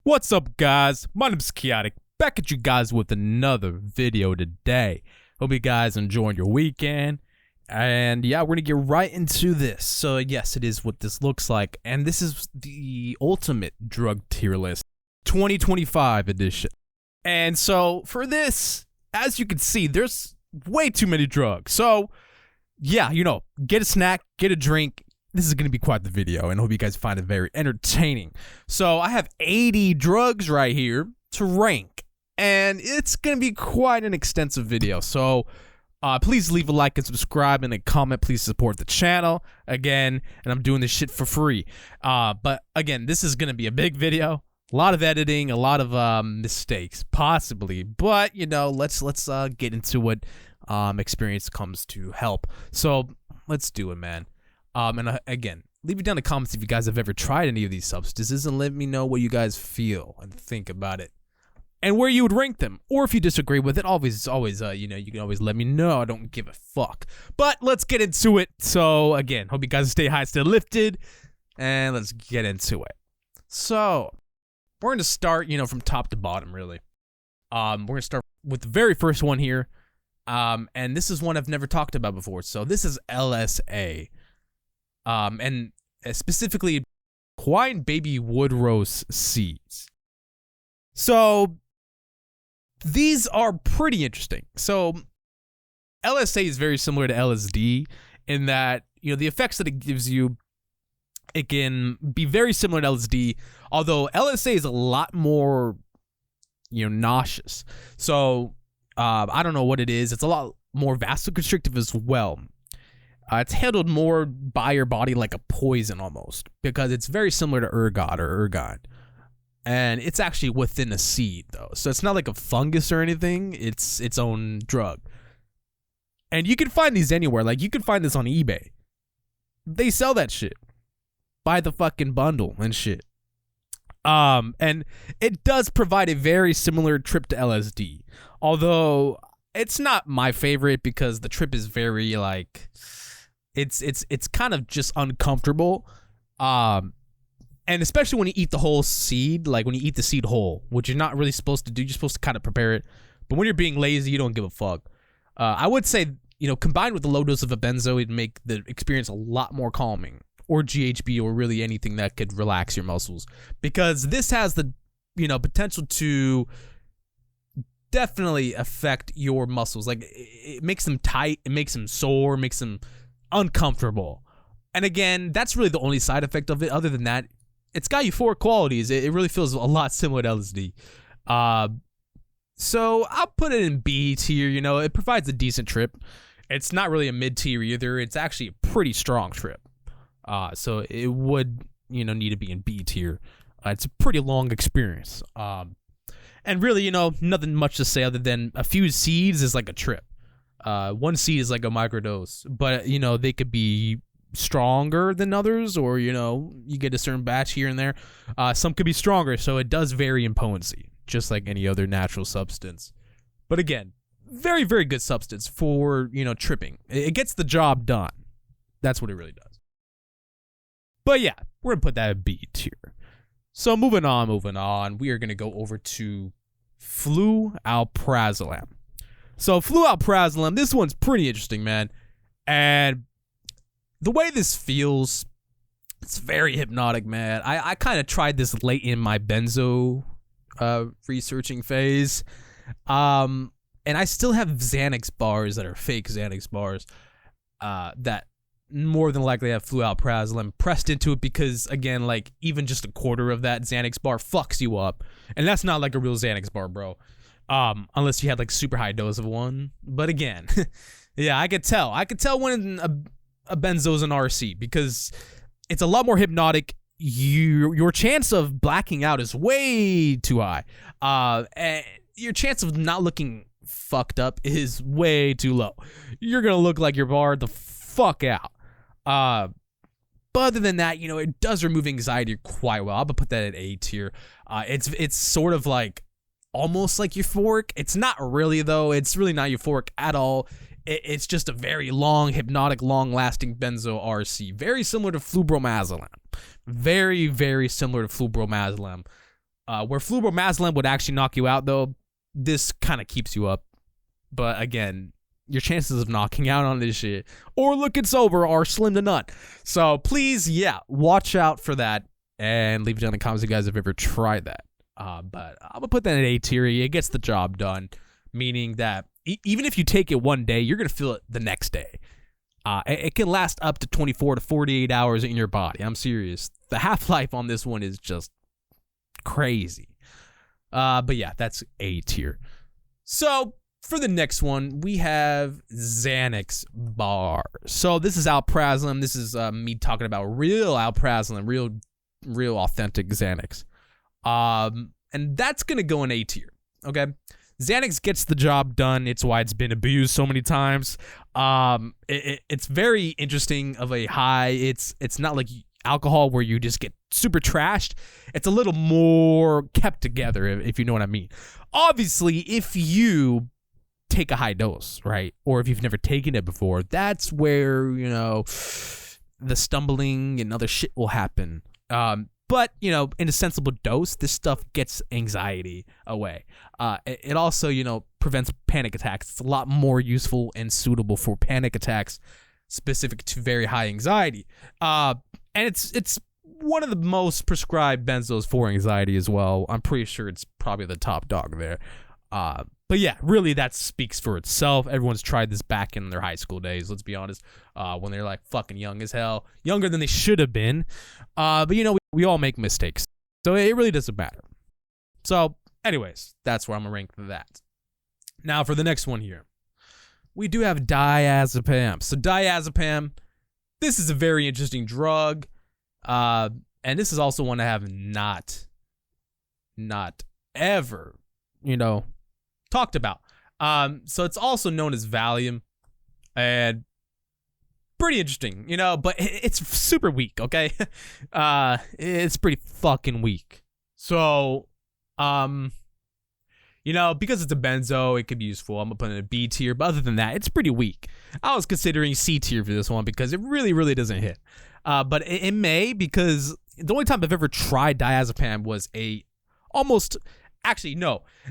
What's up, guys? My name's Chaotic, back at you guys with another video today. Hope you guys enjoying your weekend. And yeah, we're gonna get right into this. So yes, it is what this looks like. And this is the ultimate drug tier list, 2025 edition. And so for this, as you can see, there's way too many drugs. So yeah, get a snack, get a drink. This is going to be quite the video, and I hope you guys find it very entertaining. So I have 80 drugs right here to rank, and it's going to be quite an extensive video. So please leave a like and subscribe and a comment. Please support the channel again, and I'm doing this shit for free. But again, this is going to be a big video. A lot of editing, a lot of mistakes, possibly. But let's get into what experience comes to help. So let's do it, man. Again, leave it down in the comments if you guys have ever tried any of these substances, and let me know what you guys feel and think about it, and where you would rank them. Or if you disagree with it, always, you can always let me know. I don't give a fuck. But let's get into it. So again, hope you guys stay high, stay lifted, and let's get into it. So we're gonna start, from top to bottom, really. We're gonna start with the very first one here, and this is one I've never talked about before. So this is LSA. And specifically Hawaiian baby wood rose seeds. So these are pretty interesting. So LSA is very similar to LSD in that, the effects that it gives you, it can be very similar to LSD, although LSA is a lot more, nauseous. So I don't know what it is. It's a lot more vasoconstrictive as well. It's handled more by your body like a poison almost, because it's very similar to ergot or ergon. And it's actually within a seed, though. So it's not like a fungus or anything. It's its own drug. And you can find these anywhere. Like, you can find this on eBay. They sell that shit. Buy the fucking bundle and shit. And it does provide a very similar trip to LSD. Although, it's not my favorite because the trip is very, It's kind of just uncomfortable, and especially when you eat the whole seed, like when you eat the seed whole, which you're not really supposed to do. You're supposed to kind of prepare it, but when you're being lazy, you don't give a fuck. I would say, combined with the low dose of a benzo, it'd make the experience a lot more calming, or GHB, or really anything that could relax your muscles, because this has the, potential to definitely affect your muscles. Like, it makes them tight, it makes them sore, it makes them uncomfortable. And again, that's really the only side effect of it. Other than that, it's got euphoric qualities. It really feels a lot similar to LSD. So I'll put it in B tier. It provides a decent trip. It's not really a mid tier either. It's actually a pretty strong trip. So it would, need to be in B tier. It's a pretty long experience. And really, nothing much to say other than a few seeds is like a trip. One seed is like a microdose, but they could be stronger than others, or you get a certain batch here and there. Some could be stronger, so it does vary in potency, just like any other natural substance. But again, very, very good substance for tripping. It gets the job done. That's what it really does. But yeah, we're gonna put that at B tier. So moving on, we are gonna go over to Fluclotizolam. So Fluclotizolam, this one's pretty interesting, man. And the way this feels, it's very hypnotic, man. I kind of tried this late in my benzo researching phase. And I still have Xanax bars that are fake Xanax bars that more than likely have Fluclotizolam pressed into it, because again, like, even just a quarter of that Xanax bar fucks you up. And that's not like a real Xanax bar, bro. Unless you had like super high dose of one. But again, yeah, I could tell when a benzo's an RC, because it's a lot more hypnotic. Your chance of blacking out is way too high. And your chance of not looking fucked up is way too low. You're gonna look like you're barred the fuck out. But other than that, it does remove anxiety quite well. I'm gonna put that at A tier. It's sort of like almost like euphoric. It's not really, though. It's really not euphoric at all. It's just a very long, hypnotic, long-lasting benzo RC. Very similar to Fluclotizolam. Very, very similar to Fluclotizolam. Where fluoromazolam would actually knock you out, though, this kind of keeps you up. But again, your chances of knocking out on this shit or looking sober are slim to none. So please, yeah, watch out for that and leave it down in the comments if you guys have ever tried that. But I'm gonna put that in A tier. It gets the job done, meaning that even if you take it one day, you're gonna feel it the next day. It can last up to 24 to 48 hours in your body. I'm serious. The half-life on this one is just crazy. But yeah, that's A tier. So for the next one, we have Xanax bar. So this is alprazolam. This is me talking about real alprazolam, real authentic Xanax. And that's gonna go in A tier. Okay. Xanax gets the job done. It's why it's been abused so many times. It's very interesting of a high. It's not like alcohol where you just get super trashed. It's a little more kept together, if you know what I mean. Obviously, if you take a high dose, right, or if you've never taken it before, that's where, you know, the stumbling and other shit will happen. But, you know, in a sensible dose, this stuff gets anxiety away. It also, you know, prevents panic attacks. It's a lot more useful and suitable for panic attacks specific to very high anxiety. And it's one of the most prescribed benzos for anxiety as well. I'm pretty sure it's probably the top dog there. But yeah, really that speaks for itself. Everyone's tried this back in their high school days, let's be honest, when they're like fucking young as hell, younger than they should have been. But you know, we all make mistakes, so it really doesn't matter. So anyways, that's where I'm gonna rank that. Now for the next one here, we do have Diazepam. So Diazepam, this is a very interesting drug. And this is also one I have not ever, you know, talked about. So it's also known as Valium, and pretty interesting, you know, but it's super weak, okay? It's pretty fucking weak. So, you know, because it's a benzo, it could be useful. I'm gonna put it in a B tier, but other than that, it's pretty weak. I was considering C tier for this one because it really doesn't hit. But it may, because the only time I've ever tried Diazepam was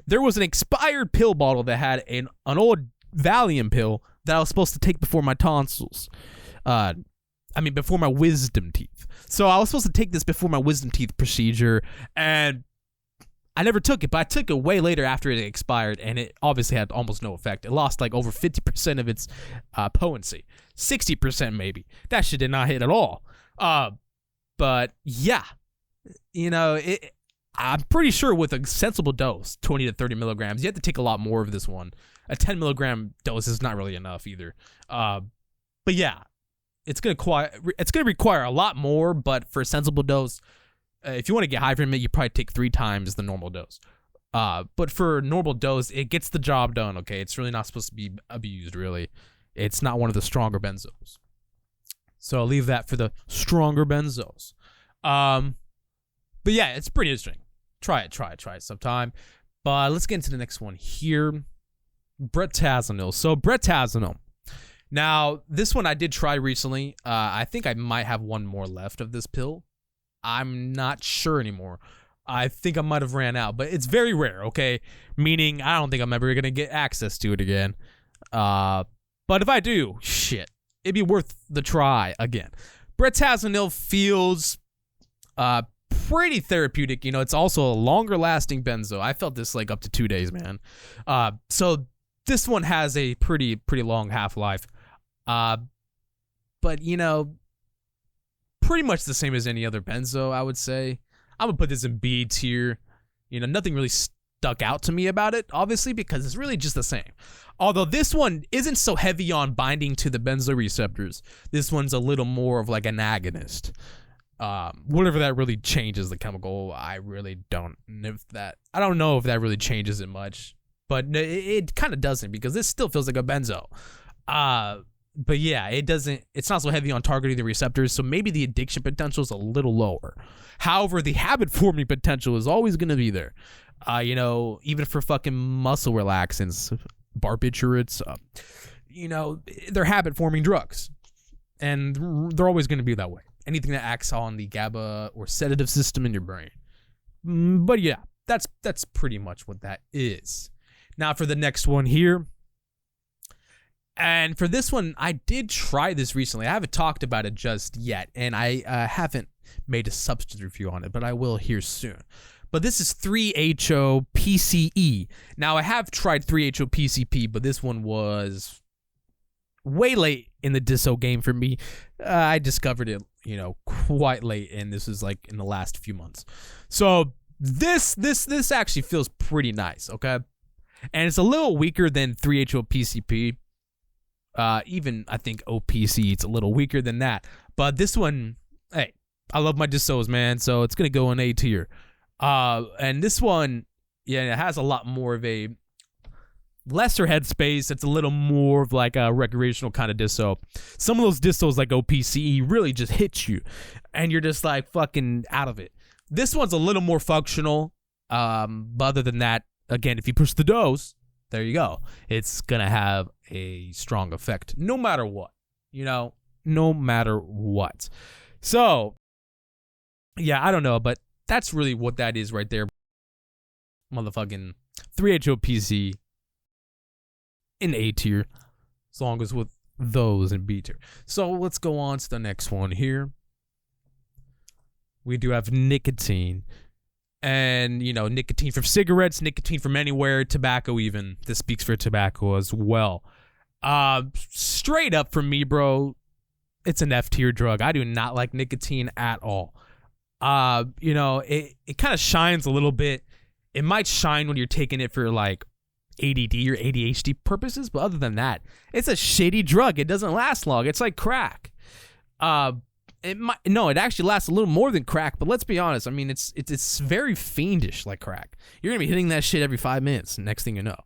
there was an expired pill bottle that had an old Valium pill that I was supposed to take before my tonsils. Before my wisdom teeth. So I was supposed to take this before my wisdom teeth procedure, and I never took it, but I took it way later after it expired, and it obviously had almost no effect. It lost like over 50% of its potency. 60% maybe. That shit did not hit at all. But yeah, you know, I'm pretty sure with a sensible dose, 20 to 30 milligrams, you have to take a lot more of this one. A 10 milligram dose is not really enough either. But yeah, it's gonna require a lot more, but for a sensible dose, if you want to get high from it, you probably take 3 times the normal dose. But for a normal dose, it gets the job done, okay? It's really not supposed to be abused, really. It's not one of the stronger benzos. So I'll leave that for the stronger benzos. But yeah, it's pretty interesting. Try it sometime. But let's get into the next one here. Brotizolam. So Brotizolam. Now, this one I did try recently. I think I might have one more left of this pill. I'm not sure anymore. I think I might have ran out, but it's very rare, okay? Meaning I don't think I'm ever going to get access to it again. But if I do, shit, it'd be worth the try again. Brotizolam feels pretty therapeutic. You know, it's also a longer lasting benzo. I felt this like up to 2 days, man. So this one has a pretty long half-life. But, you know, pretty much the same as any other benzo, I would say. I'm gonna put this in B tier. You know, nothing really stuck out to me about it, obviously, because it's really just the same. Although this one isn't so heavy on binding to the benzo receptors. This one's a little more of like an agonist. Whatever that really changes the chemical, I really don't know if that. I don't know if that really changes it much, but it kind of doesn't, because this still feels like a benzo. But yeah, it doesn't. It's not so heavy on targeting the receptors, so maybe the addiction potential is a little lower. However, the habit forming potential is always going to be there. You know, even for fucking muscle relaxants, barbiturates, you know, they're habit forming drugs, and they're always going to be that way. Anything that acts on the GABA or sedative system in your brain, But yeah, that's pretty much what that is. Now for the next one here. And for this one, I did try this recently. I haven't talked about it just yet, and I haven't made a substance review on it, but I will here soon. But this is 3-HO-PCE. Now, I have tried 3-HO-PCP, but this one was way late in the disso game for me. I discovered it, quite late, and this is like in the last few months. So this actually feels pretty nice, okay? And it's a little weaker than 3-HO-PCP. Even I think OPCE, it's a little weaker than that. But this one, hey, I love my dissos, man. So it's gonna go in A tier. And this one, yeah, it has a lot more of a lesser headspace. It's a little more of like a recreational kind of disso. Some of those dissos like OPCE really just hit you, and you're just like fucking out of it. This one's a little more functional. But other than that, again, if you push the dose, there you go. It's gonna have a strong effect no matter what, no matter what. So yeah, I don't know, but that's really what that is right there. Motherfucking 3-HO-PC in A tier, as long as with those in B tier. So let's go on to the next one here. We do have nicotine. And, nicotine from cigarettes, nicotine from anywhere, tobacco even. This speaks for tobacco as well. Straight up for me, bro, it's an F tier drug. I do not like nicotine at all. It kind of shines a little bit. It might shine when you're taking it for like ADD or ADHD purposes, but other than that, it's a shitty drug. It doesn't last long. It's like crack. It actually lasts a little more than crack, but let's be honest. I mean, it's very fiendish like crack. You're gonna be hitting that shit every 5 minutes. Next thing you know,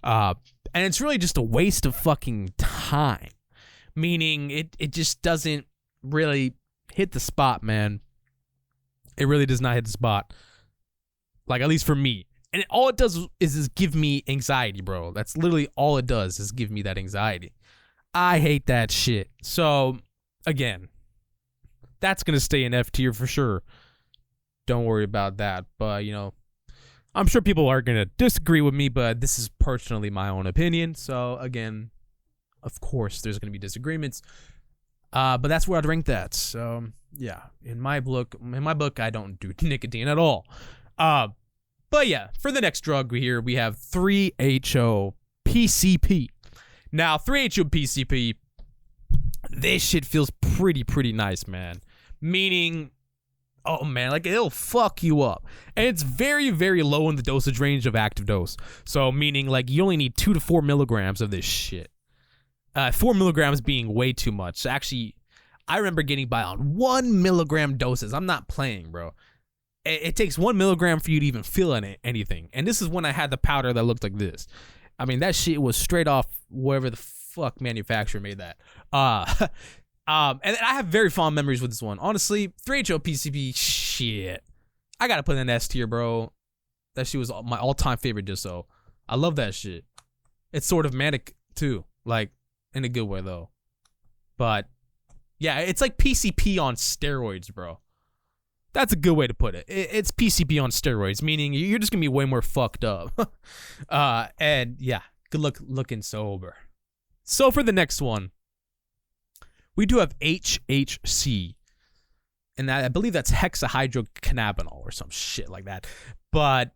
and it's really just a waste of fucking time. Meaning, it just doesn't really hit the spot, man. It really does not hit the spot. Like, at least for me. And all it does is give me anxiety, bro. That's literally all it does is give me that anxiety. I hate that shit. So, again, that's going to stay in F tier for sure. Don't worry about that. But, I'm sure people are going to disagree with me, but this is personally my own opinion. So, again, of course, there's going to be disagreements. But that's where I'd rank that. So, yeah, in my book, I don't do nicotine at all. But yeah, for the next drug here, we have 3-HO-PCP. Now, 3-HO-PCP, this shit feels pretty nice, man. Meaning, oh man, like it'll fuck you up. And it's very, very low in the dosage range of active dose. So meaning like you only need 2 to 4 milligrams of this shit. 4 milligrams being way too much. So actually, I remember getting by on 1 milligram doses. I'm not playing, bro. It takes 1 milligram for you to even feel anything. And this is when I had the powder that looked like this. I mean, that shit was straight off wherever the fuck manufacturer made that. And I have very fond memories with this one. Honestly, 3-HO-PCP, shit. I gotta put in S tier, bro. That shit was my all-time favorite disso. I love that shit. It's sort of manic, too. Like, in a good way, though. But, yeah, it's like PCP on steroids, bro. That's a good way to put it. It's PCP on steroids, meaning you're just gonna be way more fucked up. And, yeah, good luck looking sober. So, for the next one, we do have HHC, and I believe that's hexahydrocannabinol or some shit like that. But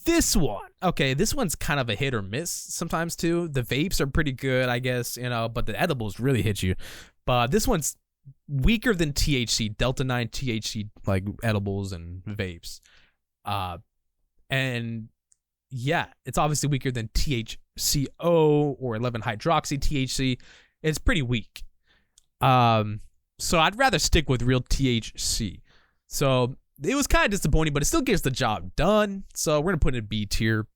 this one, okay, this one's kind of a hit or miss sometimes too. The vapes are pretty good, I guess, but the edibles really hit you. But this one's weaker than THC, Delta 9 THC, like edibles and vapes. And yeah, it's obviously weaker than THCO or 11-hydroxy THC. It's pretty weak. So I'd rather stick with real THC. So it was kind of disappointing, but it still gets the job done. So we're gonna put it in B tier.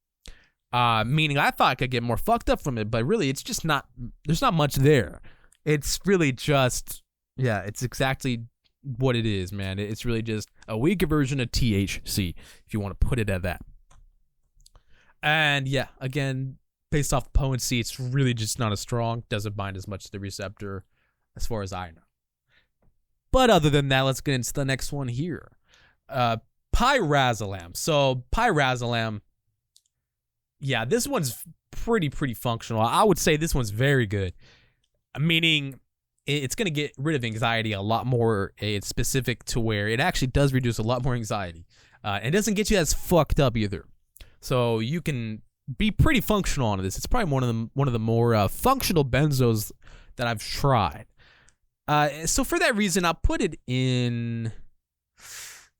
Meaning I thought I could get more fucked up from it, but really it's just not. There's not much there. It's really just, yeah, it's exactly what it is, man. It's really just a weaker version of THC, if you want to put it at that. And yeah, again, based off the potency, it's really just not as strong. Doesn't bind as much to the receptor, as far as I know. But other than that, let's get into the next one here. Pyrazolam. So Pyrazolam, yeah, this one's pretty functional. I would say this one's very good. Meaning it's going to get rid of anxiety a lot more. It's specific to where it actually does reduce a lot more anxiety. And it doesn't get you as fucked up either. So you can be pretty functional on this. It's probably one of the more functional benzos that I've tried. So for that reason, I'll put it in,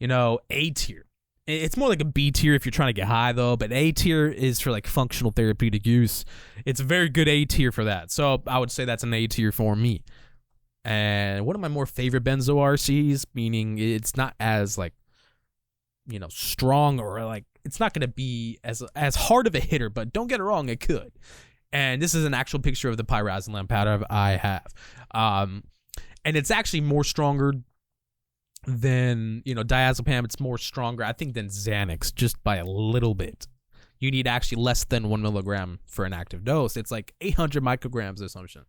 A tier. It's more like a B tier if you're trying to get high, though. But A tier is for like functional therapeutic use. It's a very good A tier for that. So I would say that's an A tier for me. And one of my more favorite benzo RCs, meaning it's not as like, strong, or like it's not going to be as hard of a hitter. But don't get it wrong, it could. And this is an actual picture of the Pyrazolam powder I have. And it's actually more stronger than, Diazepam. It's more stronger, I think, than Xanax, just by a little bit. You need actually less than 1 milligram for an active dose. It's like 800 micrograms or some shit.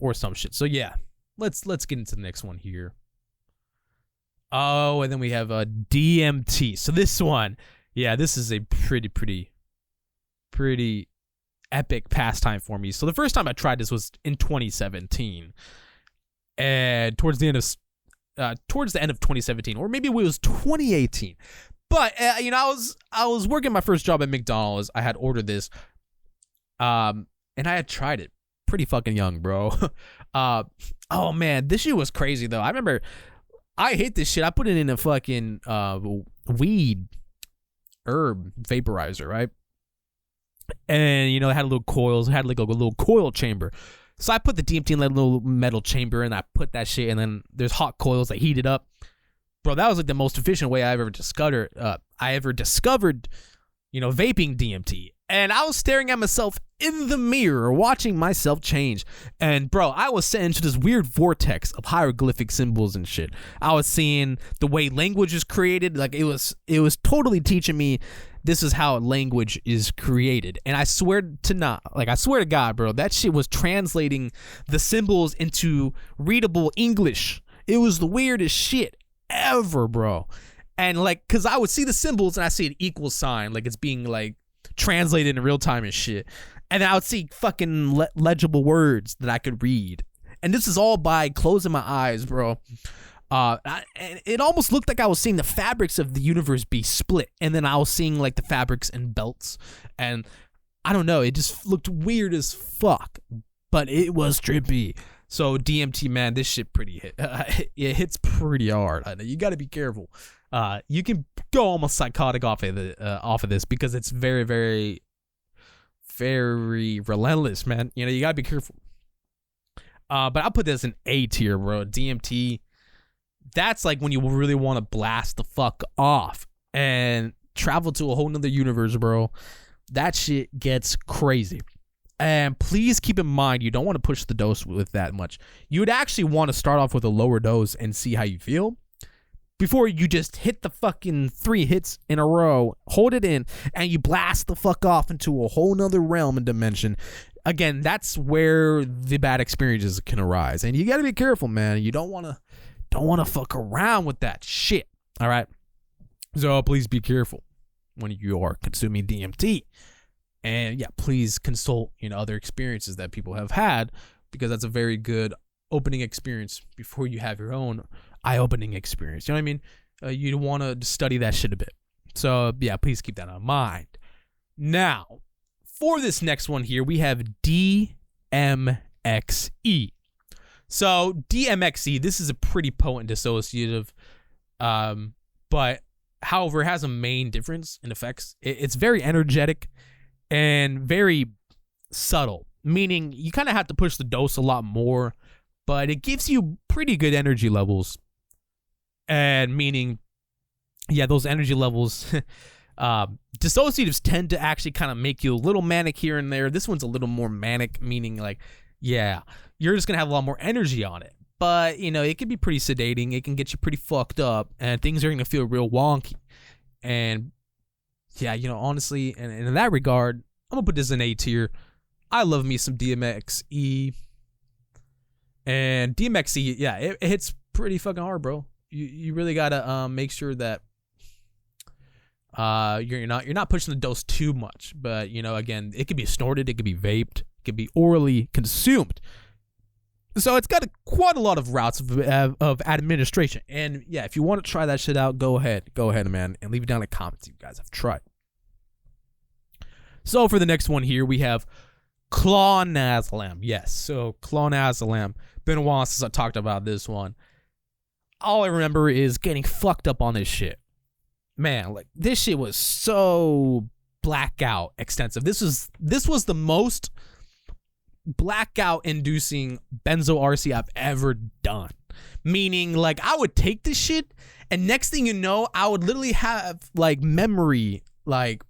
Or some shit. So yeah, let's get into the next one here. Oh, and then we have a DMT. So this one, yeah, this is a pretty epic pastime for me. So the first time I tried this was in 2017, and towards the end of 2017, or maybe it was 2018. But I was working my first job at McDonald's. I had ordered this, and I had tried it. Pretty fucking young, bro. Oh man, this shit was crazy though. I remember I hate this shit. I put it in a fucking weed herb vaporizer, right? And it had little coils. It had like a little coil chamber. So I put the DMT in that little metal chamber, and I put that shit, and then there's hot coils that heat it up. Bro, that was like the most efficient way I ever discovered. Vaping DMT. And I was staring at myself in the mirror, watching myself change. And bro, I was sent into this weird vortex of hieroglyphic symbols and shit. I was seeing the way language is created. Like it was totally teaching me this is how language is created. And I swear to God, bro, that shit was translating the symbols into readable English. It was the weirdest shit ever, bro. And like, cause I would see the symbols and I see an equal sign, like it's being like translated in real time and shit. And I would see fucking legible words that I could read. And this is all by closing my eyes, bro. And it almost looked like I was seeing the fabrics of the universe be split. And then I was seeing like the fabrics and belts. And I don't know, it just looked weird as fuck. But it was trippy. So DMT, man, this shit it hits pretty hard. You got to be careful. You can go almost psychotic off of this because it's very, very, very relentless, man. You gotta be careful. But I'll put this in A tier, bro. DMT, that's like when you really want to blast the fuck off and travel to a whole nother universe, bro. That shit gets crazy. And please keep in mind, you don't want to push the dose with that much. You would actually want to start off with a lower dose and see how you feel before you just hit the fucking 3 hits in a row, hold it in, and you blast the fuck off into a whole nother realm and dimension. Again, that's where the bad experiences can arise. And you got to be careful, man. You don't want to fuck around with that shit. All right. So please be careful when you are consuming DMT. And yeah, please consult other experiences that people have had, because that's a very good opening experience before you have your own eye-opening experience. You know what I mean? You want to study that shit a bit. So yeah, please keep that in mind. Now, for this next one here, we have DMXE. So DMXE, this is a pretty potent dissociative, but however, it has a main difference in effects. It's very energetic and very subtle, meaning you kind of have to push the dose a lot more, but it gives you pretty good energy levels. And meaning, yeah, those energy levels, dissociatives tend to actually kind of make you a little manic here and there. This one's a little more manic, meaning like, yeah, you're just going to have a lot more energy on it. But, it can be pretty sedating. It can get you pretty fucked up, and things are going to feel real wonky. And yeah, honestly, and in that regard, I'm going to put this in A tier. I love me some DMXE. And DMXE, yeah, it hits pretty fucking hard, bro. You really gotta make sure that you're not pushing the dose too much. But again, it could be snorted, it could be vaped, it could be orally consumed. So it's got quite a lot of routes of administration. And yeah, if you want to try that shit out, go ahead, man, and leave it down in the comments if you guys have tried. So for the next one here, we have Clonazolam. Yes, so Clonazolam. Been a while since I talked about this one. All I remember is getting fucked up on this shit. Man, like this shit was so blackout extensive. This was the most blackout inducing benzo RC I've ever done. Meaning, like, I would take this shit and next thing you know, I would literally have like memory like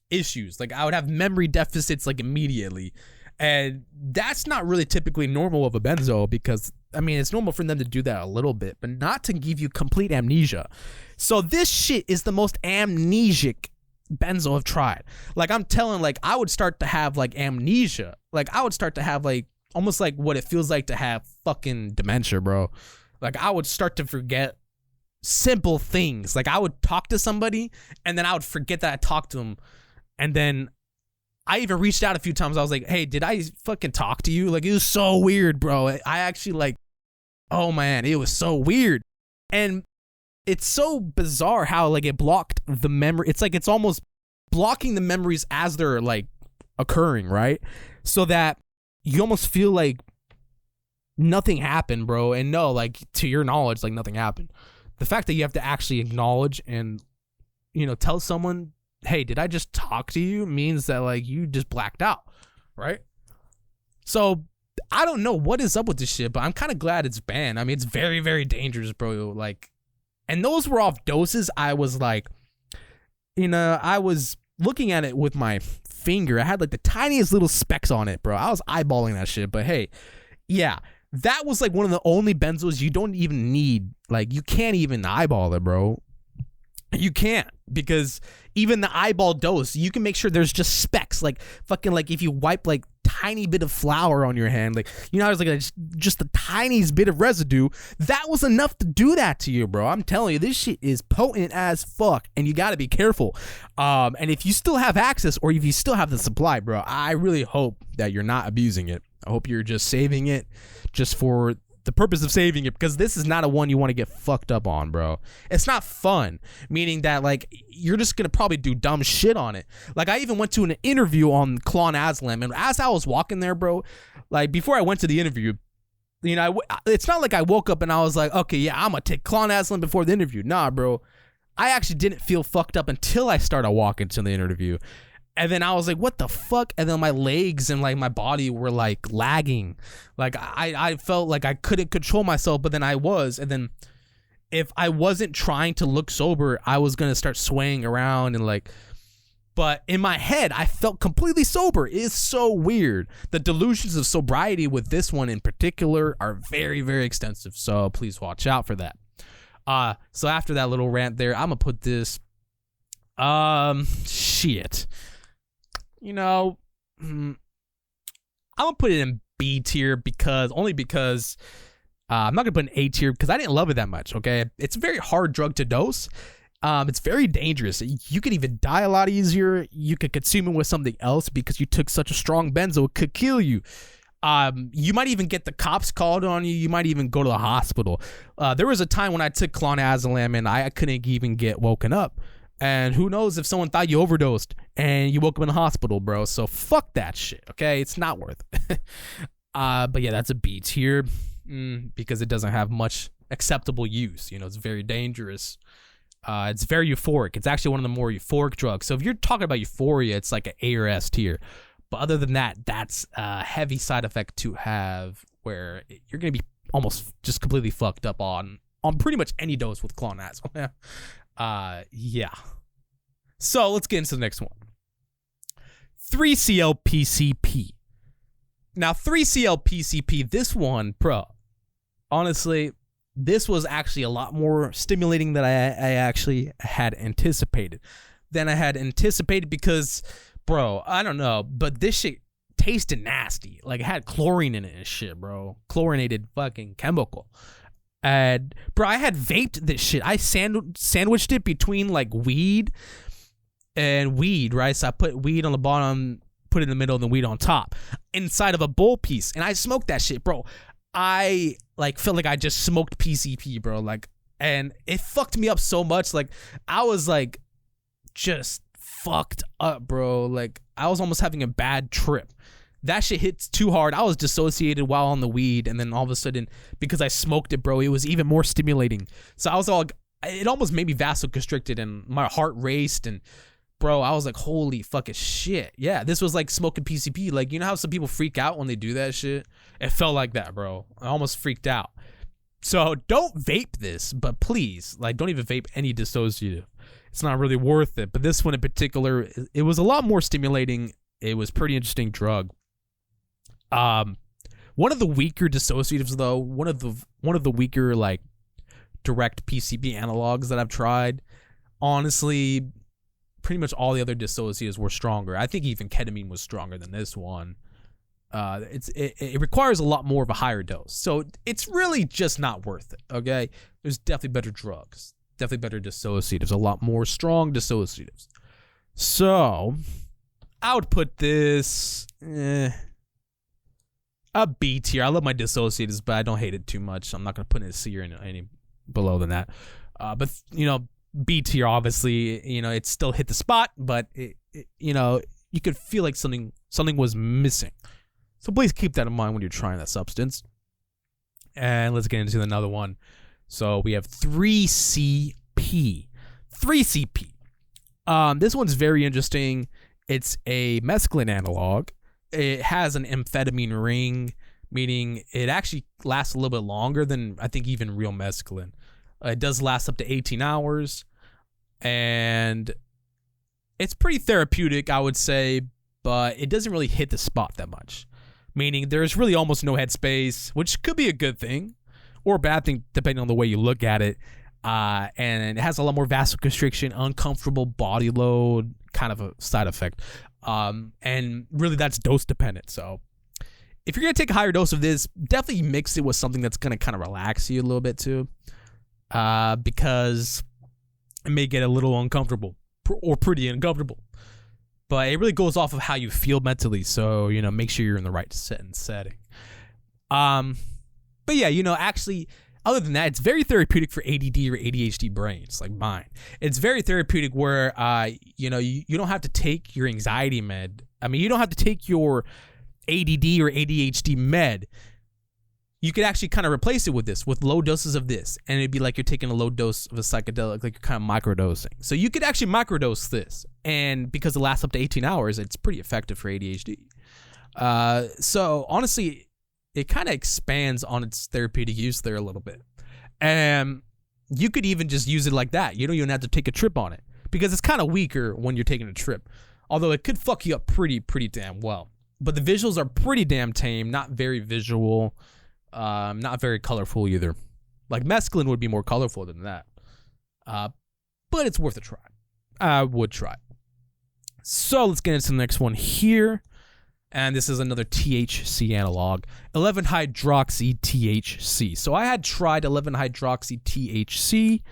issues. Like I would have memory deficits like immediately. And that's not really typically normal of a benzo, because I mean, it's normal for them to do that a little bit, but not to give you complete amnesia. So this shit is the most amnesic benzo I've tried. Like I'm telling, like I would start to have like amnesia. Like I would start to have like almost like what it feels like to have fucking dementia, bro. Like I would start to forget simple things. Like I would talk to somebody and then I would forget that I talked to them. And then I even reached out a few times. I was like, hey, did I fucking talk to you? Like it was so weird, bro. I actually like, oh man, it was so weird. And it's so bizarre how like it blocked the memory. It's like it's almost blocking the memories as they're like occurring, right? So that you almost feel like nothing happened, bro. And no, like to your knowledge, like nothing happened. The fact that you have to actually acknowledge and, tell someone, hey, did I just talk to you, means that like you just blacked out, right? So I don't know what is up with this shit, but I'm kind of glad it's banned. I mean, it's very, very dangerous, bro. Like, and those were off doses. I was like, I was looking at it with my finger. I had like the tiniest little specks on it, bro. I was eyeballing that shit. But hey, yeah, that was like one of the only benzos you don't even need. Like, you can't even eyeball it, bro. You can't, because even the eyeball dose, you can make sure there's just specks. Like fucking, like if you wipe like tiny bit of flour on your hand, like there's like just the tiniest bit of residue, that was enough to do that to you, bro. I'm telling you, this shit is potent as fuck, and you got to be careful. And if you still have access, or if you still have the supply, bro, I really hope that you're not abusing it. I hope you're just saving it just for the purpose of saving it, because this is not a one you want to get fucked up on, bro. It's not fun, meaning that like you're just gonna probably do dumb shit on it. Like I even went to an interview on Clonazolam, and as I was walking there, bro, like before I went to the interview, it's not like I woke up and I was like, okay, yeah, I'm gonna take Clonazolam before the interview. Nah, bro, I actually didn't feel fucked up until I started walking to the interview. And then I was like, what the fuck? And then my legs and like my body were like lagging. Like I felt like I couldn't control myself, but then I was. And then if I wasn't trying to look sober, I was going to start swaying around and like, but in my head, I felt completely sober. It's so weird. The delusions of sobriety with this one in particular are very, very extensive. So please watch out for that. So after that little rant there, I'm going to put this, shit. I'm gonna put it in B tier because I'm not gonna put an A tier because I didn't love it that much. Okay, it's a very hard drug to dose. It's very dangerous. You could even die a lot easier. You could consume it with something else because you took such a strong benzo, it could kill you. You might even get the cops called on you. You might even go to the hospital. There was a time when I took Clonazolam and I couldn't even get woken up. And who knows if someone thought you overdosed and you woke up in the hospital, bro. So fuck that shit, okay? It's not worth it. But yeah, that's a B tier because it doesn't have much acceptable use. It's very dangerous. It's very euphoric. It's actually one of the more euphoric drugs. So if you're talking about euphoria, it's like an A or S tier. But other than that, that's a heavy side effect to have where you're going to be almost just completely fucked up on pretty much any dose with Clonazolam. Yeah. So let's get into the next one. 3-CL-PCP. Now, 3-CL-PCP, this one, bro, honestly, this was actually a lot more stimulating than I actually had anticipated. Because, bro, I don't know, but this shit tasted nasty. Like, it had chlorine in it and shit, bro. Chlorinated fucking chemical. And bro, I had vaped this shit. I sandwiched it between like weed and weed, right? So I put weed on the bottom, put it in the middle, and the weed on top, inside of a bowl piece, and I smoked that shit, bro. I like felt like I just smoked PCP, bro. Like, and it fucked me up so much. Like, I was like just fucked up, bro. Like, I was almost having a bad trip. That shit hits too hard. I was dissociated while on the weed, and then all of a sudden, because I smoked it, bro, it was even more stimulating. So I was all, it almost made me vasoconstricted, and my heart raced, and bro, I was like, holy fucking shit. Yeah, this was like smoking PCP. Like, you know how some people freak out when they do that shit? It felt like that, bro. I almost freaked out. So don't vape this, but please, like, don't even vape any dissociative. It's not really worth it. But this one in particular, it was a lot more stimulating. It was pretty interesting drug. One of the weaker dissociatives, though, one of the weaker like direct PCP analogs that I've tried, honestly, pretty much all the other dissociatives were stronger. I think even ketamine was stronger than this one. It requires a lot more of a higher dose, so it's really just not worth it. Okay, there's definitely better drugs, definitely better dissociatives, a lot more strong dissociatives. So I would put this a B tier. I love my dissociatives, but I don't hate it too much. I'm not gonna put it in a C or any below than that. But you know, B tier, obviously, you know, it still hit the spot, but you know, you could feel like something was missing. So please keep that in mind when you're trying that substance. And let's get into another one. So we have 3CP. 3CP. This one's very interesting. It's a mescaline analog. It has an amphetamine ring, meaning it actually lasts a little bit longer than I think even real mescaline. It does last up to 18 hours, and it's pretty therapeutic, I would say, but it doesn't really hit the spot that much, meaning there's really almost no headspace, which could be a good thing or a bad thing depending on the way you look at it. And it has a lot more vasoconstriction, uncomfortable body load, kind of a side effect. And really that's dose dependent. So if you're going to take a higher dose of this, definitely mix it with something that's going to kind of relax you a little bit too. Because it may get a little uncomfortable or pretty uncomfortable, but it really goes off of how you feel mentally. So, you know, make sure you're in the right setting. But yeah, you know, actually, other than that, it's very therapeutic for ADD or ADHD brains like mine. It's very therapeutic where, you know, you don't have to take your anxiety med. I mean, you don't have to take your ADD or ADHD med. You could actually kind of replace it with this, with low doses of this, and it'd be like you're taking a low dose of a psychedelic, like you're kind of microdosing. So you could actually microdose this, and because it lasts up to 18 hours, it's pretty effective for ADHD. So honestly, it kind of expands on its therapeutic use there a little bit. And you could even just use it like that. You don't even have to take a trip on it, because it's kind of weaker when you're taking a trip, although it could fuck you up pretty damn well. But the visuals are pretty damn tame, not very visual. Not very colorful either. Like mescaline would be more colorful than that. But it's worth a try. I would try. So let's get into the next one here. And this is another THC analog, 11-hydroxy-THC. So I had tried 11-hydroxy-THC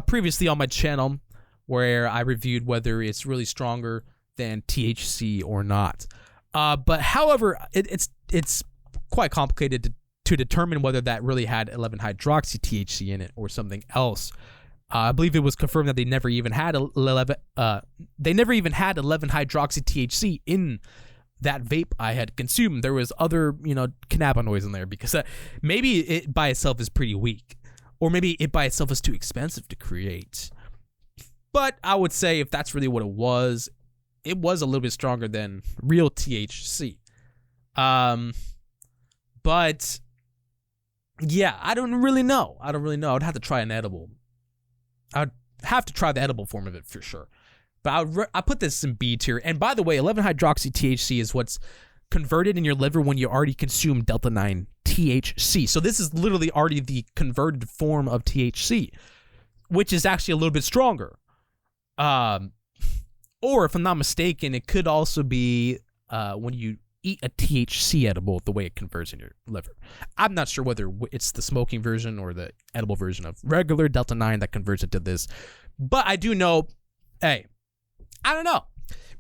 previously on my channel, where I reviewed whether it's really stronger than THC or not. But however, it's quite complicated to determine whether that really had 11-hydroxy-THC in it or something else. I believe it was confirmed that they never even had 11-hydroxy-THC in that vape I had consumed. There was other, you know, cannabinoids in there, because maybe it by itself is pretty weak, or maybe it by itself is too expensive to create. But I would say if that's really what it was a little bit stronger than real THC. But yeah, I don't really know. I would have to try an edible. I'd have to try the edible form of it for sure. But I put this in B tier. And by the way, 11-hydroxy-THC is what's converted in your liver when you already consume delta-9 THC. So this is literally already the converted form of THC, which is actually a little bit stronger. Or if I'm not mistaken, it could also be when you eat a THC edible the way it converts in your liver. I'm not sure whether it's the smoking version or the edible version of regular Delta 9 that converts it to this. But I do know, hey, I don't know.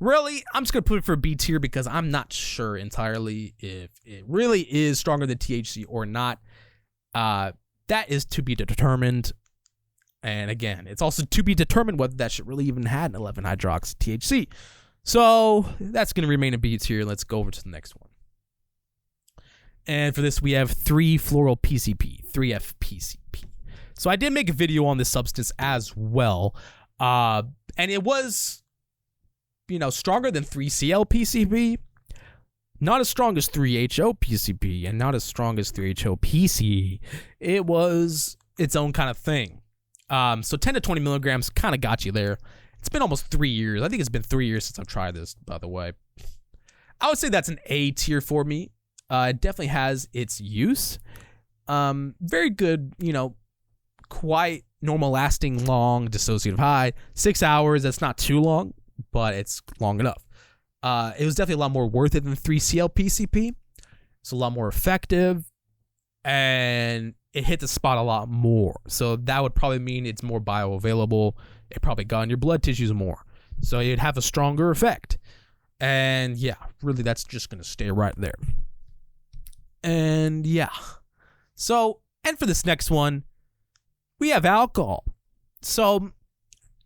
Really, I'm just going to put it for B tier because I'm not sure entirely if it really is stronger than THC or not. That is to be determined. And again, it's also to be determined whether that shit really even had an 11-hydroxy THC. So that's going to remain a B tier. Let's go over to the next one. And for this, we have 3-fluoro-PCP, 3-FPCP. So I did make a video on this substance as well. And it was, stronger than 3-CL-PCP. Not as strong as 3-HO-PCP and not as strong as 3-HO-PCE. It was its own kind of thing. So 10 to 20 milligrams kind of got you there. It's been almost 3 years. I think it's been 3 years since I've tried this, by the way. I would say that's an A tier for me. It definitely has its use. Very good, quite normal lasting, long dissociative high. 6 hours, that's not too long, but it's long enough. It was definitely a lot more worth it than 3-CL-PCP. It's a lot more effective, and it hit the spot a lot more. So that would probably mean it's more bioavailable. It probably got in your blood tissues more. So it'd have a stronger effect. And yeah, really that's just going to stay right there. And yeah. So, and for this next one, we have alcohol. So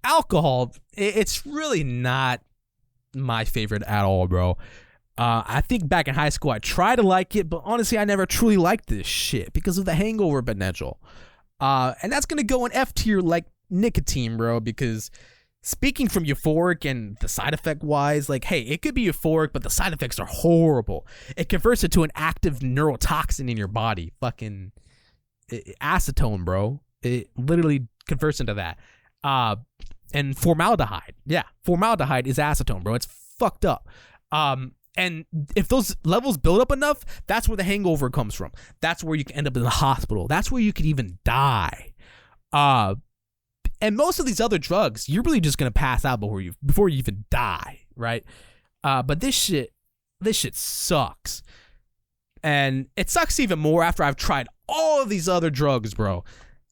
alcohol, it's really not my favorite at all, bro. I think back in high school I tried to like it, but honestly I never truly liked this shit because of the hangover potential. And that's gonna go in F tier like nicotine, bro, because speaking from euphoric and the side effect wise, like, hey, it could be euphoric, but the side effects are horrible. It converts it to an active neurotoxin in your body. Fucking acetone, bro. It literally converts into that. And formaldehyde. Yeah, formaldehyde is acetone, bro. It's fucked up. And if those levels build up enough, that's where the hangover comes from. That's where you can end up in the hospital. That's where you could even die. And most of these other drugs, you're really just gonna pass out before you even die, right? But this shit sucks. And it sucks even more after I've tried all of these other drugs, bro.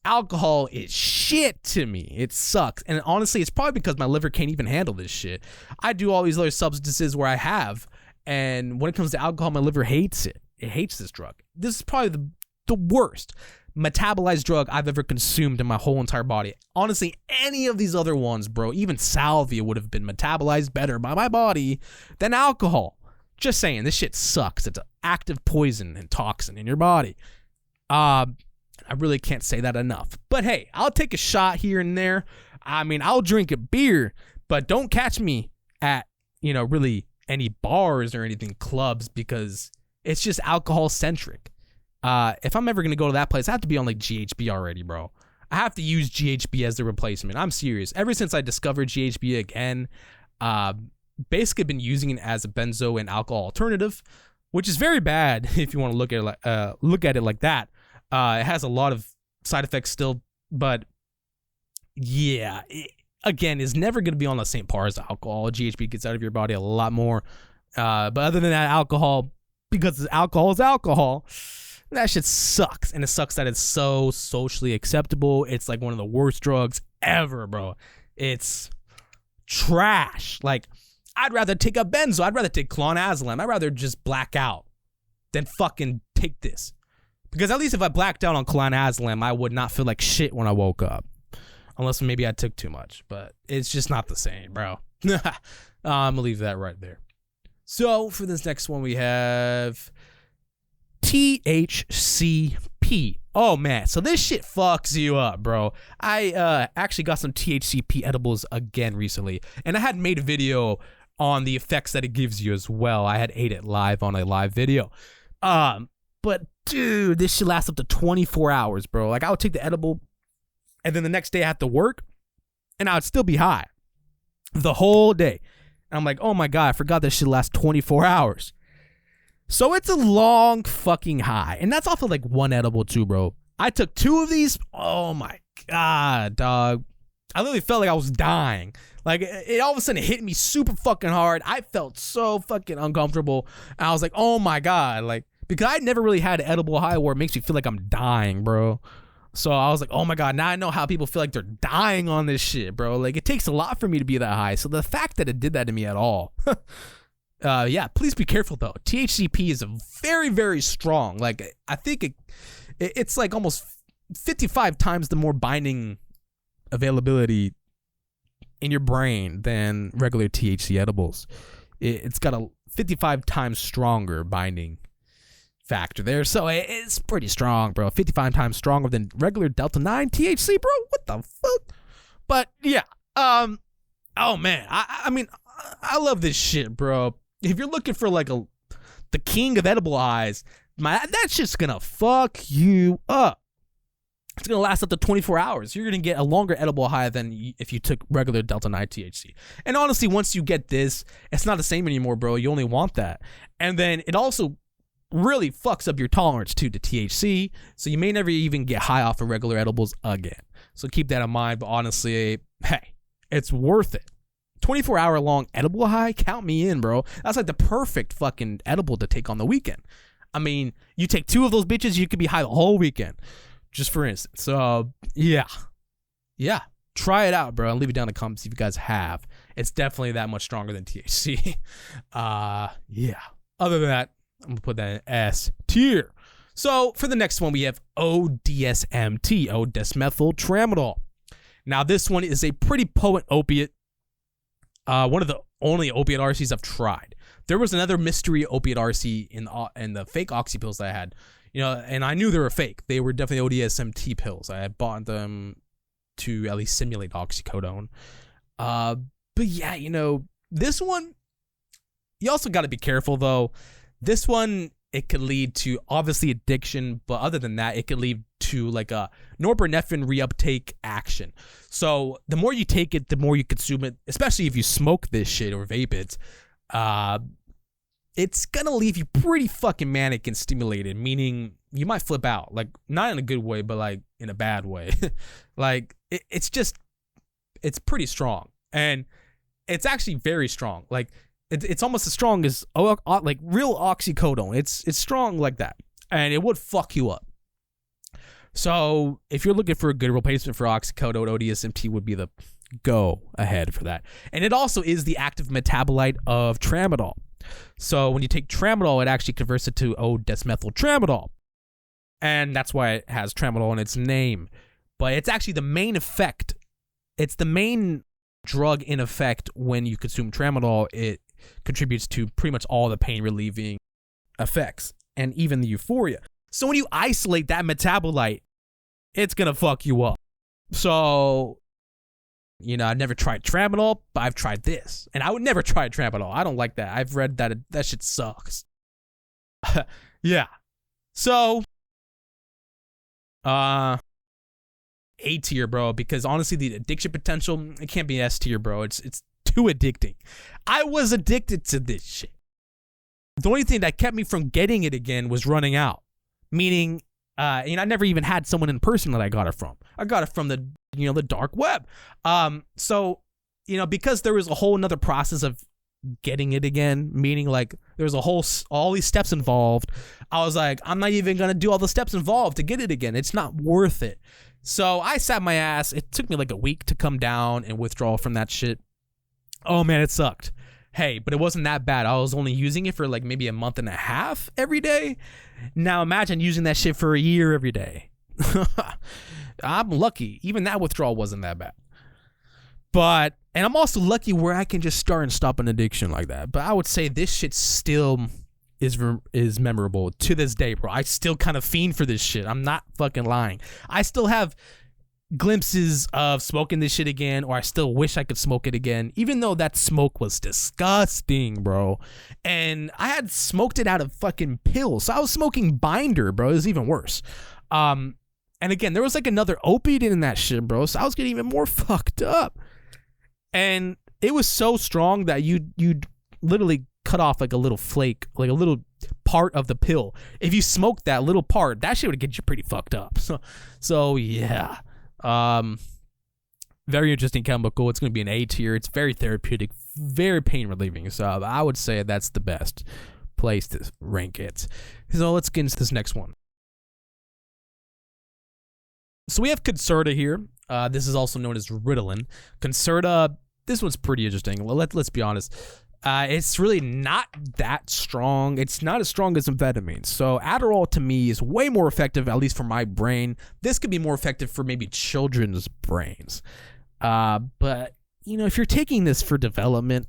Alcohol is shit to me. It sucks. And honestly, it's probably because my liver can't even handle this shit. I do all these other substances where I have, and when it comes to alcohol, my liver hates it. It hates this drug. This is probably the worst metabolized drug I've ever consumed in my whole entire body. Honestly, any of these other ones, bro, even salvia would have been metabolized better by my body than alcohol. Just saying, this shit sucks. It's an active poison and toxin in your body. I really can't say that enough. But hey, I'll take a shot here and there. I mean, I'll drink a beer, but don't catch me at, really any bars or anything, clubs, because it's just alcohol centric. If I'm ever going to go to that place, I have to be on like GHB already, bro. I have to use GHB as the replacement. I'm serious. Ever since I discovered GHB again, basically been using it as a benzo and alcohol alternative, which is very bad if you want to look at it like that. It has a lot of side effects still, but yeah, again, is never going to be on the same par as alcohol. GHB gets out of your body a lot more. But other than that, alcohol, because alcohol is alcohol, that shit sucks. And it sucks that it's so socially acceptable. It's like one of the worst drugs ever, bro. It's trash. Like, I'd rather take a benzo. I'd rather take Clonazolam. I'd rather just black out than fucking take this. Because at least if I blacked out on Clonazepam, I would not feel like shit when I woke up. Unless maybe I took too much. But it's just not the same, bro. I'm going to leave that right there. So for this next one, we have THCP. Oh, man. So this shit fucks you up, bro. I actually got some THCP edibles again recently. And I had made a video on the effects that it gives you as well. I had ate it live on a live video. But dude, this shit lasts up to 24 hours, bro. Like, I would take the edible, and then the next day I have to work, and I would still be high the whole day. And I'm like, oh my God, I forgot this shit lasts 24 hours. So it's a long fucking high. And that's off of like one edible too, bro. I took 2 of these. Oh my God, dog. I literally felt like I was dying. Like, it all of a sudden hit me super fucking hard. I felt so fucking uncomfortable. And I was like, oh my God. Like, because I never really had an edible high where it makes me feel like I'm dying, bro. So I was like, oh my God, now I know how people feel like they're dying on this shit, bro. Like, it takes a lot for me to be that high. So the fact that it did that to me at all, yeah, please be careful though. THCP is very, very strong. Like, I think it's like almost 55 times the more binding availability in your brain than regular THC edibles. It's got a 55 times stronger binding factor there, so it's pretty strong, bro. 55 times stronger than regular Delta 9 THC, bro. What the fuck? But yeah, oh man, I mean, I love this shit, bro. If you're looking for like the king of edible highs, that shit's gonna fuck you up. It's gonna last up to 24 hours. You're gonna get a longer edible high than if you took regular Delta 9 THC. And honestly, once you get this, it's not the same anymore, bro. You only want that. And then it also really fucks up your tolerance to THC, so you may never even get high off of regular edibles again. So keep that in mind, but honestly, hey, it's worth it. 24-hour long edible high, count me in, bro. That's like the perfect fucking edible to take on the weekend. I mean, you take 2 of those bitches, you could be high the whole weekend, just for instance. So yeah, try it out, bro, and leave it down in the comments if you guys have. It's definitely that much stronger than THC. Yeah. Other than that, I'm gonna put that in S tier. So for the next one, we have ODSMT, O-desmethyl tramadol. Now this one is a pretty potent opiate. One of the only opiate RCs I've tried. There was another mystery opiate RC in the fake oxy pills that I had, and I knew they were fake. They were definitely ODSMT pills. I had bought them to at least simulate oxycodone. But yeah, this one, you also got to be careful though. This one, it could lead to obviously addiction, but other than that, it could lead to like a norepinephrine reuptake action. So the more you take it, the more you consume it, especially if you smoke this shit or vape it, it's gonna leave you pretty fucking manic and stimulated, meaning you might flip out, like not in a good way, but like in a bad way. Like it's pretty strong, and it's actually very strong. Like it's almost as strong as like real oxycodone. It's strong like that, and it would fuck you up. So if you're looking for a good replacement for oxycodone, ODSMT would be the go ahead for that. And it also is the active metabolite of tramadol. So when you take tramadol, it actually converts it to O-desmethyl tramadol, and that's why it has tramadol in its name. But it's actually the main effect. It's the main drug in effect when you consume tramadol. It contributes to pretty much all the pain relieving effects and even the euphoria. So when you isolate that metabolite, it's gonna fuck you up. So, I've never tried tramadol, but I've tried this, and I would never try tramadol. I don't like that. I've read that that shit sucks. Yeah. So, A tier, bro, because honestly, the addiction potential, it can't be S tier, bro. It's too addicting. I was addicted to this shit. The only thing that kept me from getting it again was running out. Meaning, I never even had someone in person that I got it from. I got it from the dark web. So, because there was a whole another process of getting it again, meaning like there was all these steps involved. I was like, I'm not even gonna do all the steps involved to get it again. It's not worth it. So I sat my ass. It took me like a week to come down and withdraw from that shit. Oh man, it sucked. Hey, but it wasn't that bad. I was only using it for like maybe a month and a half every day. Now imagine using that shit for a year every day. I'm lucky. Even that withdrawal wasn't that bad. And I'm also lucky where I can just start and stop an addiction like that. But I would say this shit still is memorable to this day, bro. I still kind of fiend for this shit. I'm not fucking lying. I still have glimpses of smoking this shit again, or I still wish I could smoke it again, even though that smoke was disgusting, bro. And I had smoked it out of fucking pills, so I was smoking binder, bro. It was even worse. And again, there was like another opiate in that shit, bro, so I was getting even more fucked up. And it was so strong that you'd literally cut off like a little flake, like a little part of the pill. If you smoked that little part, that shit would get you pretty fucked up. So yeah. Very interesting chemical. It's going to be an A tier. It's very therapeutic, very pain relieving. So I would say that's the best place to rank it. So let's get into this next one. So we have Concerta here. This is also known as Ritalin. Concerta, this one's pretty interesting. Let's be honest. It's really not that strong. It's not as strong as amphetamines. So Adderall to me is way more effective, at least for my brain. This could be more effective for maybe children's brains. But, you know, if you're taking this for development,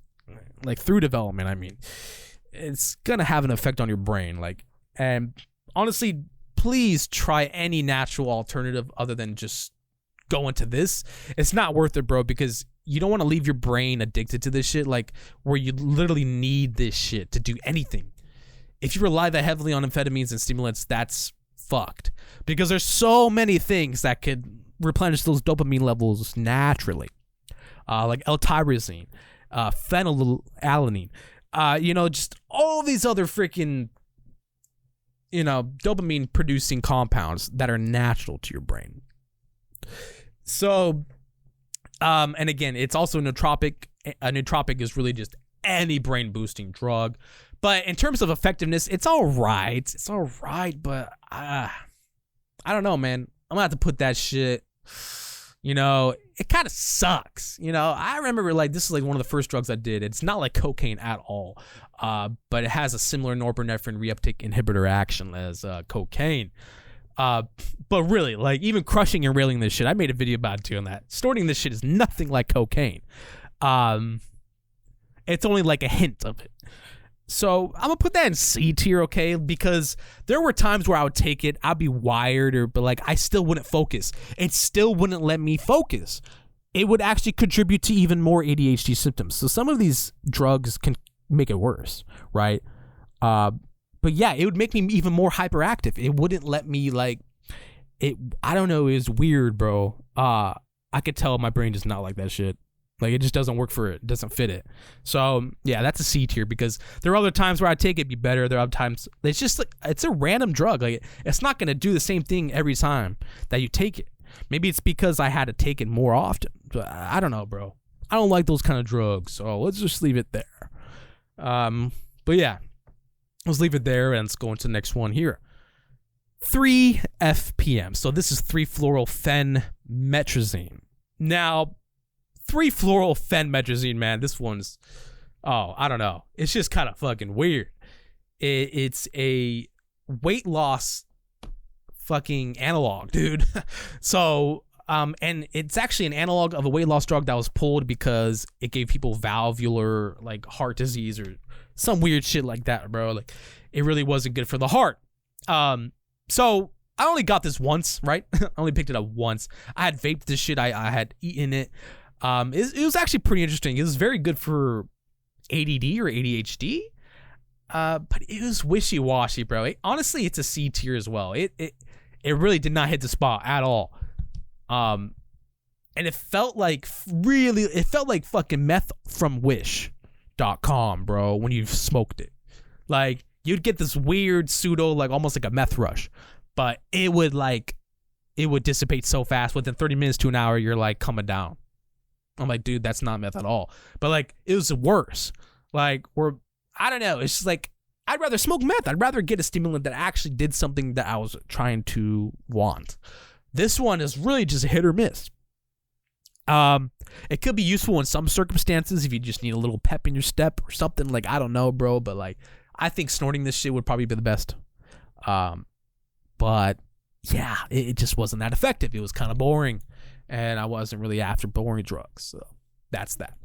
like through development, I mean, it's going to have an effect on your brain. Like, and honestly, please try any natural alternative other than just go into this. It's not worth it, bro, because you don't want to leave your brain addicted to this shit, like where you literally need this shit to do anything. If you rely that heavily on amphetamines and stimulants, that's fucked, because there's so many things that could replenish those dopamine levels naturally, like L-tyrosine, phenylalanine, you know, just all these other freaking, you know, dopamine producing compounds that are natural to your brain. So, and again, it's also nootropic. A nootropic is really just any brain boosting drug. But in terms of effectiveness, it's all right. It's all right, but I don't know, man. I'm gonna have to put that shit, you know, it kind of sucks. You know, I remember like this is like one of the first drugs I did. It's not like cocaine at all, but it has a similar norepinephrine reuptake inhibitor action as cocaine. But really, like even crushing and railing this shit, I made a video about doing that. Snorting this shit is nothing like cocaine. It's only like a hint of it. So I'm gonna put that in C tier, okay? Because there were times where I would take it, I'd be wired, but like I still wouldn't focus. It still wouldn't let me focus. It would actually contribute to even more ADHD symptoms. So some of these drugs can make it worse, right? But yeah, it would make me even more hyperactive. It wouldn't let me like it. I don't know. It was weird, bro. I could tell my brain does not like that shit. Like it just doesn't work for it. It doesn't fit it. So yeah, that's a C tier, because there are other times where I take it be better. There are other times it's just like it's a random drug. Like it's not gonna do the same thing every time that you take it. Maybe it's because I had to take it more often. But I don't know, bro. I don't like those kind of drugs. So let's just leave it there. But yeah, let's leave it there and let's go into the next one here. 3-FPM. So this is 3-fluorylphenmetrazine. Now, 3-fluorylphenmetrazine, man, this one's, I don't know. It's just kind of fucking weird. It's a weight loss fucking analog, dude. So, and it's actually an analog of a weight loss drug that was pulled because it gave people valvular, like, heart disease or some weird shit like that, bro. Like, it really wasn't good for the heart. So I only got this once, right? I only picked it up once. I had vaped this shit. I had eaten it. It was actually pretty interesting. It was very good for ADD or ADHD. But it was wishy-washy, bro. Honestly, it's a C tier as well. It really did not hit the spot at all. And it felt like fucking meth from Wish.com, bro, when you smoked it. Like, you'd get this weird pseudo, like almost like a meth rush, but it would dissipate so fast. Within 30 minutes to an hour, you're like coming down. I'm like, dude, that's not meth at all. But like, it was worse. Like, I don't know. It's just like, I'd rather smoke meth. I'd rather get a stimulant that actually did something that I was trying to want. This one is really just a hit or miss. It could be useful in some circumstances if you just need a little pep in your step or something. Like, I don't know, bro, but like, I think snorting this shit would probably be the best. But yeah, it just wasn't that effective. It was kind of boring, and I wasn't really after boring drugs. So that's that.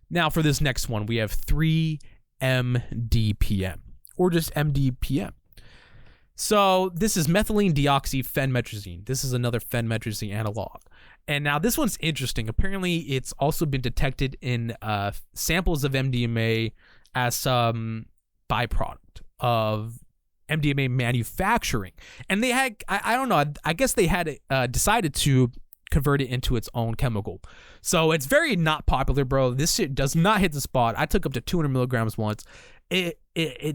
Now for this next one, we have 3-MDPM, or just MDPM. So this is methylene deoxyphenmetrazine. This is another phenmetrazine analog. And now this one's interesting. Apparently, it's also been detected in samples of MDMA as some byproduct of MDMA manufacturing. And they had, I don't know, I guess they had decided to convert it into its own chemical. So it's very not popular, bro. This shit does not hit the spot. I took up to 200 milligrams once. It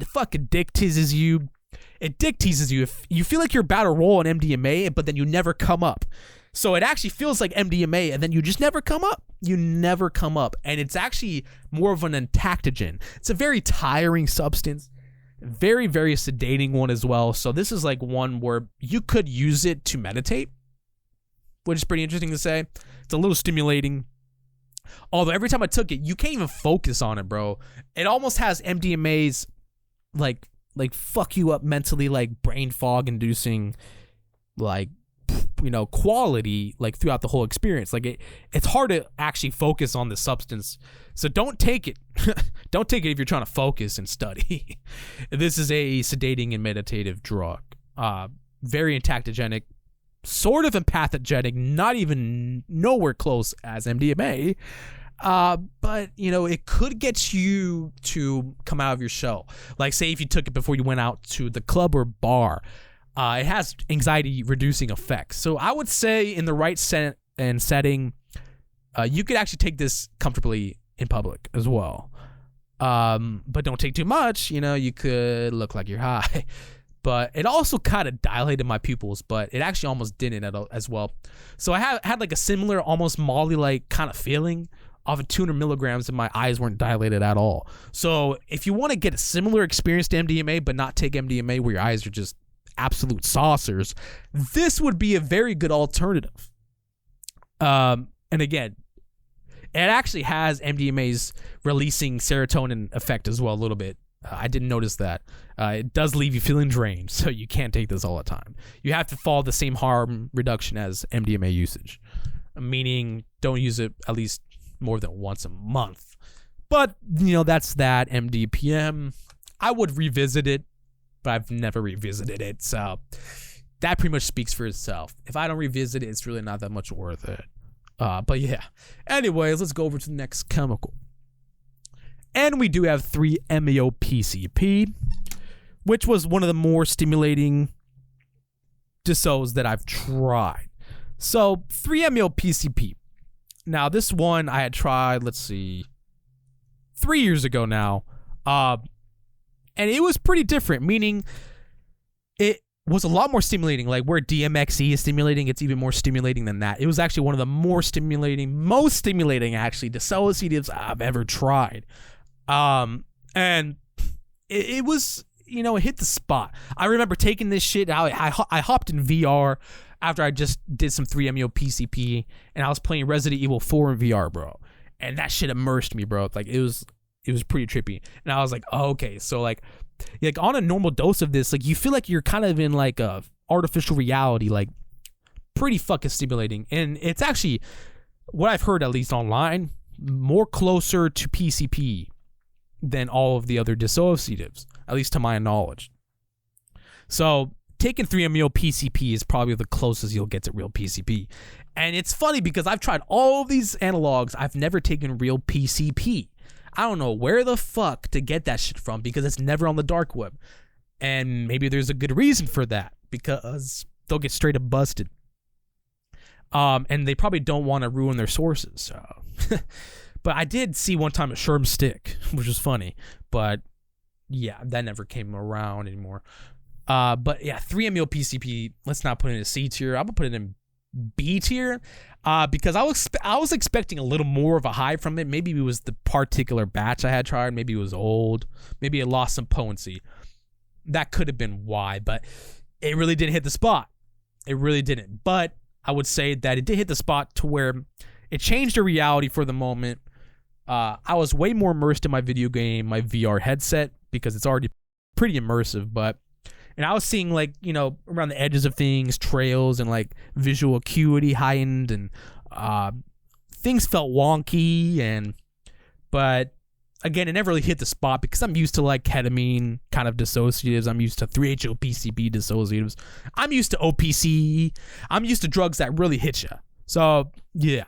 fucking dick teases you. It dick teases you if you feel like you're about to roll on MDMA, but then you never come up. So it actually feels like MDMA, and then you just never come up. You never come up. And it's actually more of an entactogen. It's a very tiring substance. Very, very sedating one as well. So this is like one where you could use it to meditate, which is pretty interesting to say. It's a little stimulating. Although every time I took it, you can't even focus on it, bro. It almost has MDMA's like fuck you up mentally, like brain fog inducing, like, you know, quality like throughout the whole experience. Like it's hard to actually focus on the substance. So don't take it. Don't take it if you're trying to focus and study. This is a sedating and meditative drug. Very entactogenic, sort of empathogenic, not even nowhere close as MDMA. But you know, it could get you to come out of your shell. Like say if you took it before you went out to the club or bar, it has anxiety reducing effects. So I would say in the right setting, you could actually take this comfortably in public as well. But don't take too much, you know, you could look like you're high. But it also kind of dilated my pupils, but it actually almost didn't as well. So I had like a similar, almost Molly-like kind of feeling off of 200 milligrams, and my eyes weren't dilated at all. So if you want to get a similar experience to MDMA, but not take MDMA where your eyes are just absolute saucers, this would be a very good alternative. And again, it actually has MDMA's releasing serotonin effect as well a little bit. I didn't notice that. It does leave you feeling drained, so you can't take this all the time. You have to follow the same harm reduction as MDMA usage, meaning don't use it at least more than once a month. But, you know, that's that. MDPM, I would revisit it, but I've never revisited it, so that pretty much speaks for itself. If I don't revisit it, it's really not that much worth it. But yeah. Anyways, let's go over to the next chemical. And we do have 3-MeO-PCP, which was one of the more stimulating disos that I've tried. So 3-MeO-PCP. Now this one I had tried, let's see, 3 years ago now. And it was pretty different, meaning it was a lot more stimulating. Like where DMXE is stimulating, it's even more stimulating than that. It was actually one of the most stimulating actually dissociatives I've ever tried. And it was, you know, it hit the spot. I remember taking this shit out. I hopped in VR after I just did some 3-MeO-PCP, and I was playing Resident Evil 4 in VR, bro. And that shit immersed me, bro. Like it was pretty trippy. And I was like, oh, okay, so like on a normal dose of this, like you feel like you're kind of in like a artificial reality, like pretty fucking stimulating. And it's actually, what I've heard at least online, more closer to PCP than all of the other dissociatives, at least to my knowledge. So taking 3-MeO-PCP is probably the closest you'll get to real PCP. And it's funny because I've tried all of these analogs. I've never taken real PCP. I don't know where the fuck to get that shit from because it's never on the dark web. And maybe there's a good reason for that because they'll get straight up busted. And they probably don't want to ruin their sources. So. But I did see one time a Shrooms stick, which was funny. But yeah, that never came around anymore. But yeah, 3-MeO-PCP, let's not put it in a C tier. I'm going to put it in B tier because I was expecting a little more of a high from it. Maybe it was the particular batch I had tried. Maybe it was old. Maybe it lost some potency. That could have been why, but it really didn't hit the spot. It really didn't. But I would say that it did hit the spot to where it changed the reality for the moment. I was way more immersed in my video game, my VR headset, because it's already pretty immersive, and I was seeing, like, you know, around the edges of things, trails and like visual acuity heightened, and things felt wonky, but again, it never really hit the spot because I'm used to like ketamine kind of dissociatives. I'm used to 3-HOPCP dissociatives. I'm used to OPCE. I'm used to drugs that really hit you. So yeah.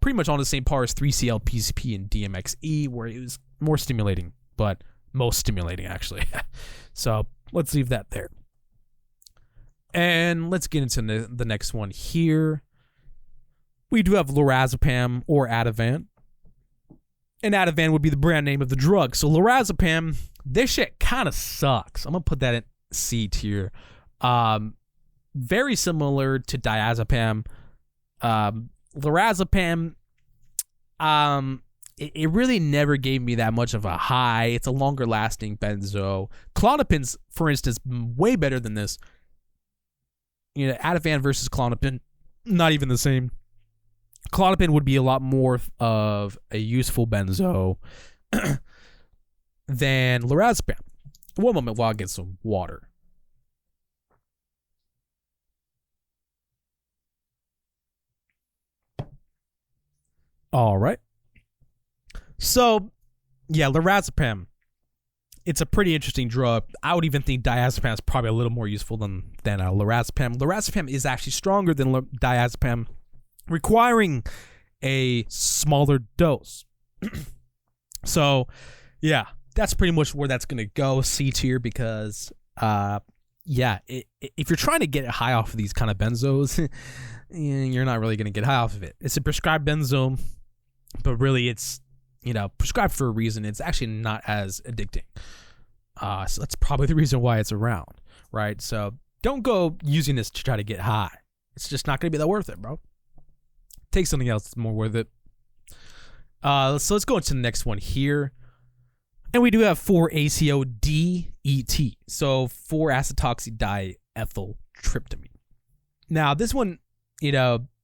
Pretty much on the same par as 3-CL-PCP and DMXE, where it was more stimulating, but most stimulating actually. So let's leave that there. And let's get into the next one here. We do have Lorazepam or Ativan. And Ativan would be the brand name of the drug. So Lorazepam, this shit kind of sucks. I'm going to put that in C tier. very similar to diazepam. Lorazepam, it really never gave me that much of a high. It's a longer lasting benzo. Klonopin's, for instance, way better than this. Ativan versus Klonopin, not even the same. Klonopin would be a lot more of a useful benzo than Lorazepam. One moment while I get some water. All right. So, yeah, Lorazepam. It's a pretty interesting drug. I would even think diazepam is probably a little more useful than Lorazepam. Lorazepam is actually stronger than diazepam, requiring a smaller dose. So, yeah, that's pretty much where that's going to go, C tier, because, if you're trying to get high off of these kind of benzos, you're not really going to get high off of it. It's a prescribed benzo, but really it's, prescribed for a reason. It's actually not as addicting. So that's probably the reason why it's around, right? So don't go using this to try to get high. It's just not going to be that worth it, bro. Take something else that's more worth it. So let's go into the next one here. And we do have 4-ACO-DET. So 4-acetoxydieethyltryptamine. Now, this one,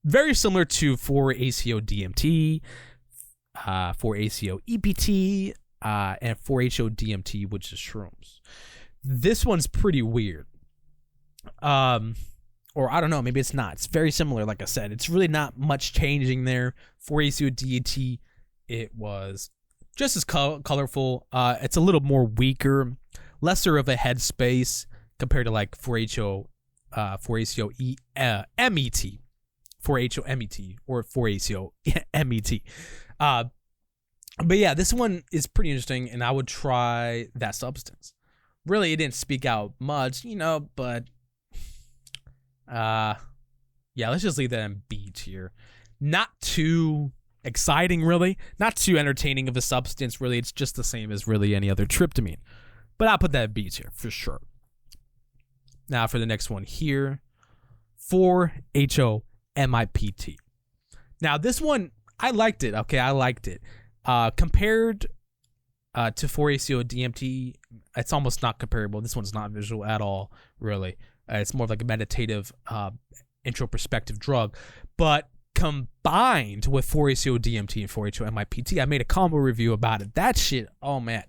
very similar to 4-ACO-DMT, 4-ACO-EPT, and 4-HO-DMT, which is shrooms. This one's pretty weird. Or I don't know, maybe it's not. It's very similar, like I said. It's really not much changing there. 4-ACO-DET, it was just as colorful. It's a little more weaker, lesser of a headspace compared to like 4-ACO-MET, 4-HO-MET, or 4-ACO-MET. But yeah, this one is pretty interesting, and I would try that substance. Really, it didn't speak out much, but yeah, let's just leave that in B tier. Not too exciting, really. Not too entertaining of a substance, really. It's just the same as really any other tryptamine. But I'll put that in B tier for sure. Now for the next one here, 4-HO-MIPT. Now this one, I liked it. Okay, I liked it. Compared to 4-ACO-DMT, it's almost not comparable. This one's not visual at all, really. It's more of like a meditative, introspective drug. But combined with 4-ACO-DMT and 4-HO-MIPT, I made a combo review about it. That shit, oh man.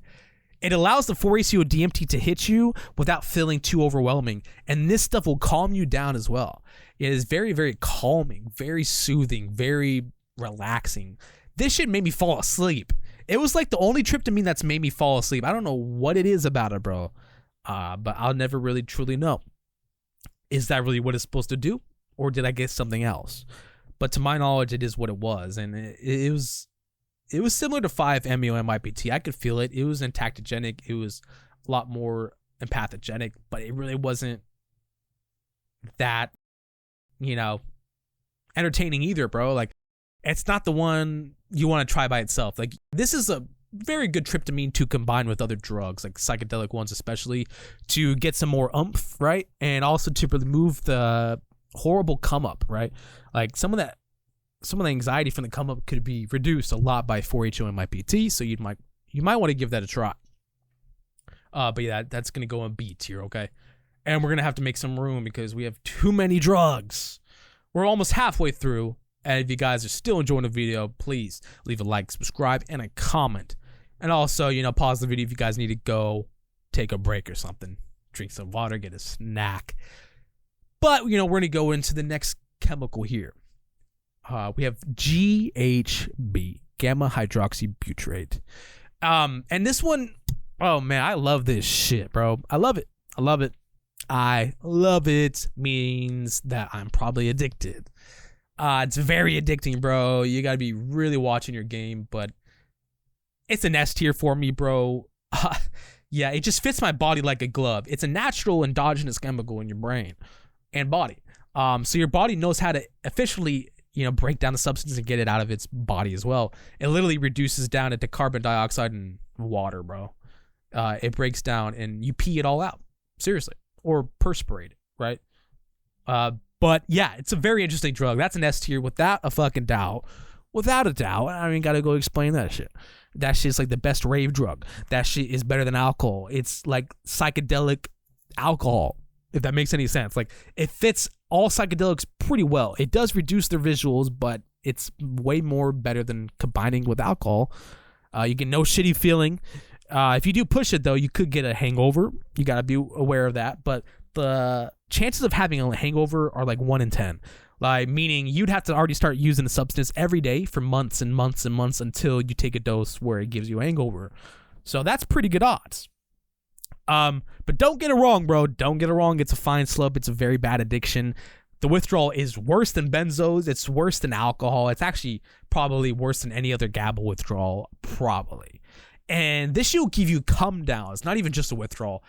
It allows the 4-ACO-DMT to hit you without feeling too overwhelming. And this stuff will calm you down as well. It is very, very calming, very soothing, very relaxing. This shit made me fall asleep. It was like the only tryptamine that's made me fall asleep. I don't know what it is about it, bro. But I'll never really truly know. Is that really what it's supposed to do? Or did I get something else? But to my knowledge, it is what it was. And it was similar to 5-MeO-MIPT. I could feel it. It was entactogenic. It was a lot more empathogenic. But it really wasn't that, entertaining either, bro. Like, it's not the one you want to try by itself. Like, this is a very good tryptamine to combine with other drugs, like psychedelic ones especially, to get some more oomph, right? And also to remove the horrible come up, right? Like some of the anxiety from the come up could be reduced a lot by 4-HO-MIPT, so you might want to give that a try. But yeah, that's gonna go in B tier, okay? And we're gonna have to make some room because we have too many drugs. We're almost halfway through. And if you guys are still enjoying the video, please leave a like, subscribe, and a comment. And also, pause the video if you guys need to go take a break or something. Drink some water, get a snack. But, we're going to go into the next chemical here. We have GHB, gamma hydroxybutyrate. And this one, oh man, I love this shit, bro. I love it. I love it means that I'm probably addicted. It's very addicting, bro. You gotta be really watching your game, but it's an S tier for me, bro. Yeah, it just fits my body like a glove. It's a natural endogenous chemical in your brain and body. So your body knows how to efficiently, break down the substance and get it out of its body as well. It literally reduces down into carbon dioxide and water, bro. It breaks down and you pee it all out. Seriously. Or perspirate it, right? But yeah, it's a very interesting drug. That's an S tier without a fucking doubt. Without a doubt. I mean, gotta go explain that shit. That shit's like the best rave drug. That shit is better than alcohol. It's like psychedelic alcohol, if that makes any sense. Like, it fits all psychedelics pretty well. It does reduce their visuals, but it's way more better than combining with alcohol. You get no shitty feeling. If you do push it, though, you could get a hangover. You got to be aware of that. But the chances of having a hangover are like 1 in 10. Like, meaning you'd have to already start using the substance every day for months and months and months until you take a dose where it gives you a hangover. So that's pretty good odds. But don't get it wrong, bro. Don't get it wrong. It's a fine slope. It's a very bad addiction. The withdrawal is worse than benzos. It's worse than alcohol. It's actually probably worse than any other GABA withdrawal, probably. And this shit will give you come down. It's not even just a withdrawal.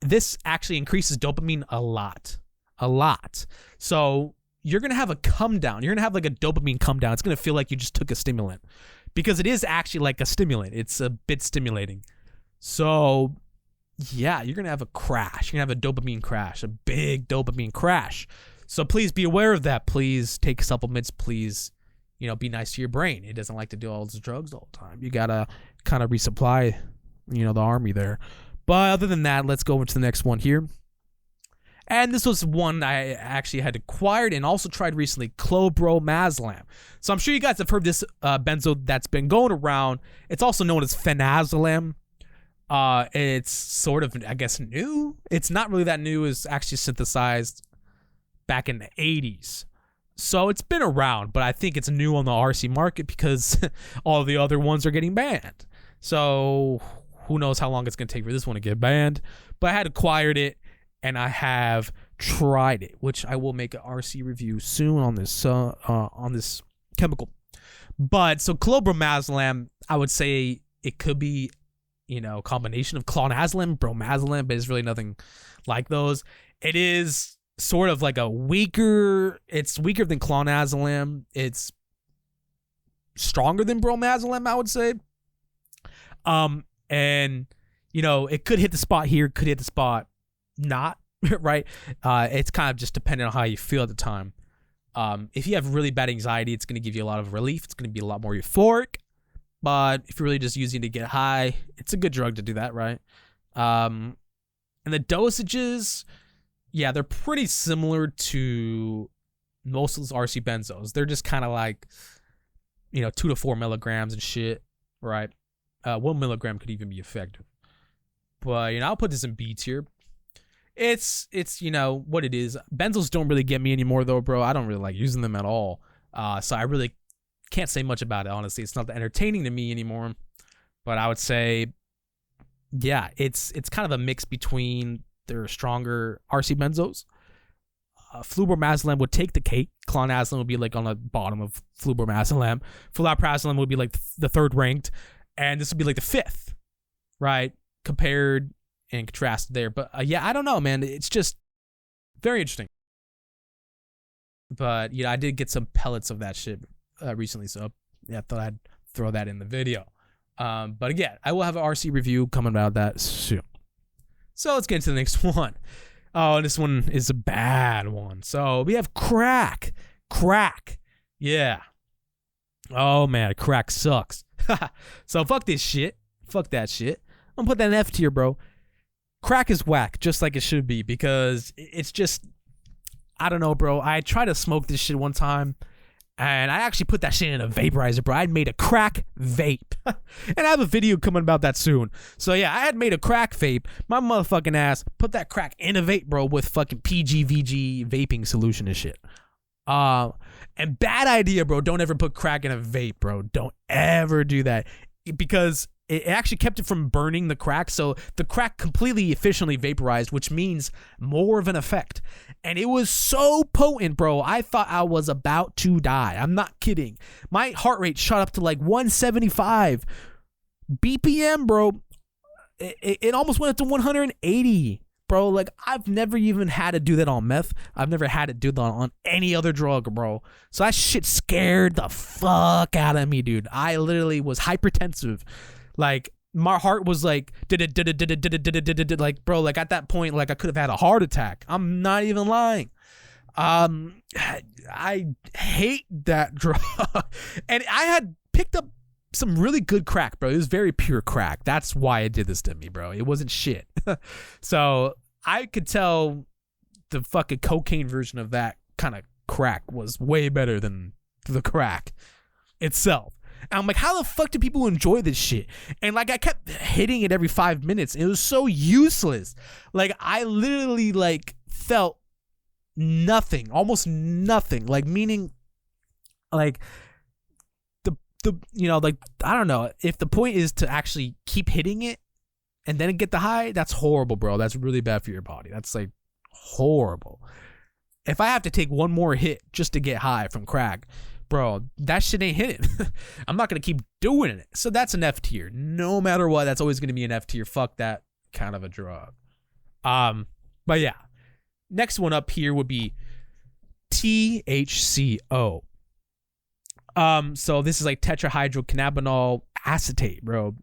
This actually increases dopamine a lot. A lot. So you're going to have a come down. You're going to have like a dopamine come down. It's going to feel like you just took a stimulant. Because it is actually like a stimulant. It's a bit stimulating. So yeah, you're going to have a crash. You're going to have a dopamine crash. A big dopamine crash. So please be aware of that. Please take supplements. Please, be nice to your brain. It doesn't like to do all those drugs all the time. You got to kind of resupply, the army there. But other than that, let's go over to the next one here. And this was one I actually had acquired and also tried recently, Clobazam. So I'm sure you guys have heard this benzo that's been going around. It's also known as Phenazolam. It's sort of, I guess, new. It's not really that new. It's actually synthesized back in the 80s. So it's been around, but I think it's new on the RC market because all the other ones are getting banned. So who knows how long it's going to take for this one to get banned. But I had acquired it, and I have tried it, which I will make an RC review soon on this chemical. But so Clobazam, I would say it could be, a combination of Clonazolam, Brotizolam, but it's really nothing like those. It is sort of like it's weaker than Clonazolam. It's stronger than Brotizolam, I would say. And, it could hit the spot here, could hit the spot not, right? It's kind of just dependent on how you feel at the time. If you have really bad anxiety, it's going to give you a lot of relief. It's going to be a lot more euphoric. But if you're really just using it to get high, it's a good drug to do that, right? And the dosages, yeah, they're pretty similar to most of those RC benzos. They're just kind of like, 2 to 4 milligrams and shit, right? 1 milligram could even be effective. But, I'll put this in B tier. It's what it is. Benzos don't really get me anymore, though, bro. I don't really like using them at all. So I really can't say much about it, honestly. It's not that entertaining to me anymore. But I would say, yeah, it's kind of a mix between their stronger RC benzos. Fluclotizolam would take the cake. Clonazolam would be like on the bottom of Fluclotizolam. Fluclotizolam would be like the third ranked. And this would be like the fifth, right? Compared and contrasted there. But yeah, I don't know, man. It's just very interesting. But, I did get some pellets of that shit recently. So, yeah, I thought I'd throw that in the video. But again, I will have an RC review coming about that soon. So let's get into the next one. Oh, this one is a bad one. So we have crack. Crack. Yeah. Oh, man. Crack sucks. So fuck this shit. Fuck that shit. I'm gonna put that in F tier, bro. Crack is whack, just like it should be, because it's just, I don't know, bro. I tried to smoke this shit one time, and I actually put that shit in a vaporizer, bro. I made a crack vape. And I have a video coming about that soon. So yeah, I had made a crack vape. My motherfucking ass put that crack in a vape, bro, with fucking PGVG vaping solution and shit. And bad idea, bro. Don't ever put crack in a vape, bro. Don't ever do that, because it actually kept it from burning the crack. So the crack completely efficiently vaporized, which means more of an effect. And it was so potent, bro. I thought I was about to die. I'm not kidding. My heart rate shot up to like 175 BPM, bro. It almost went up to 180. Bro, like, I've never even had to do that on meth. I've never had to do that on any other drug, bro. So that shit scared the fuck out of me, dude. I literally was hypertensive. Like, my heart was like, like, bro, like, at that point, like, I could have had a heart attack. I'm not even lying. I hate that drug. And I had picked up some really good crack, bro. It was very pure crack. That's why it did this to me, bro. It wasn't shit. So I could tell the fucking cocaine version of that kind of crack was way better than the crack itself. And I'm like, how the fuck do people enjoy this shit? And like, I kept hitting it every 5 minutes. It was so useless. Like, I literally like felt nothing, almost nothing. Like, meaning, like, you know, like, I don't know, if the point is to actually keep hitting it and then get the high, that's horrible, bro. That's really bad for your body. That's like horrible. If I have to take one more hit just to get high from crack, bro, that shit ain't hitting. I'm not gonna keep doing it. So that's an F tier. No matter what, that's always gonna be an F tier. Fuck that kind of a drug. But yeah, next one up here would be THCO. So this is like tetrahydrocannabinol acetate, bro.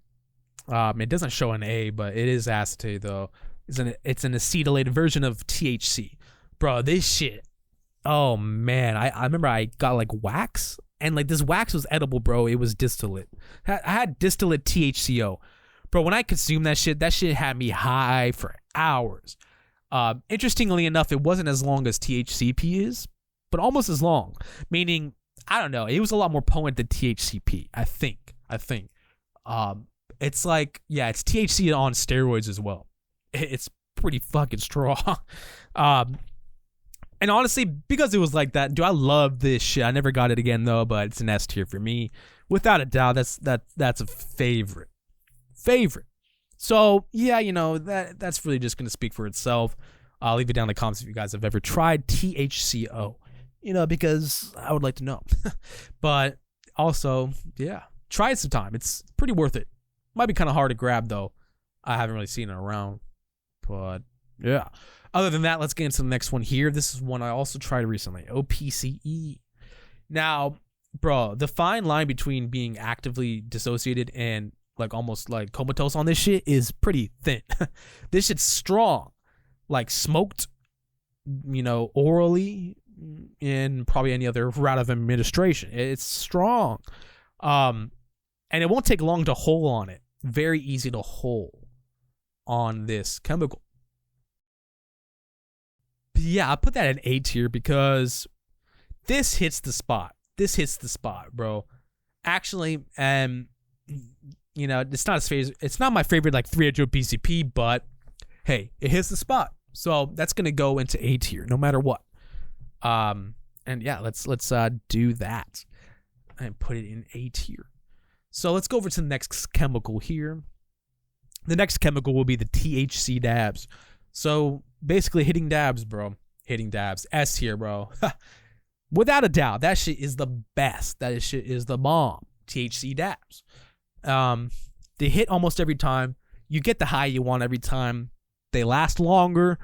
It doesn't show an A, but it is acetate though. It's an acetylated version of THC, bro. This shit. Oh man, I remember I got like wax, and like this wax was edible, bro. It was distillate. I had distillate THCO, bro. When I consumed that shit had me high for hours. Interestingly enough, it wasn't as long as THCP is, but almost as long. Meaning, I don't know. It was a lot more potent than THCP. I think. It's like, yeah, it's THC on steroids as well. It's pretty fucking strong. And honestly, because it was like that, I love this shit. I never got it again though, but it's an S tier for me, without a doubt. That's a favorite. So yeah, you know, that's really just gonna speak for itself. I'll leave it down in the comments if you guys have ever tried THCO. You know, because I would like to know. But also, yeah, try it sometime. It's pretty worth it. Might be kind of hard to grab though. I haven't really seen it around, but yeah. Other than that, let's get into the next one here. This is one I also tried recently, OPCE. Now, bro, the fine line between being actively dissociated and like almost like comatose on this shit is pretty thin. This shit's strong, like smoked, you know, orally, in probably any other route of administration. It's strong. And it won't take long to hole on it. Very easy to hole on this chemical. But yeah, I put that in A tier because this hits the spot. Bro. Actually, you know, it's not my favorite like 300 PCP, but hey, it hits the spot. So that's gonna go into A tier no matter what. And yeah, let's do that and put it in A tier. So let's go over to the next chemical here. The next chemical will be the THC dabs. So basically hitting dabs, bro. Hitting dabs. S tier, bro. Without a doubt, that shit is the best. That shit is the bomb. THC dabs. They hit almost every time. You get the high you want every time. They last longer.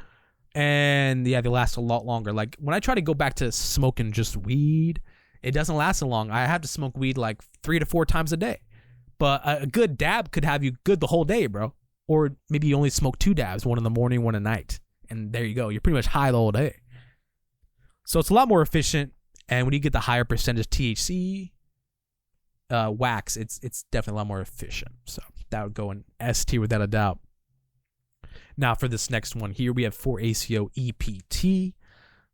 And yeah, they last a lot longer. Like when I try to go back to smoking just weed, it doesn't last so long. I have to smoke weed like 3 to 4 times a day. But a good dab could have you good the whole day, bro. Or maybe you only smoke 2 dabs, one in the morning, one at night. And there you go. You're pretty much high the whole day. So it's a lot more efficient. And when you get the higher percentage THC wax, it's definitely a lot more efficient. So that would go in S tier without a doubt. Now for this next one here, we have 4-ACO EPT,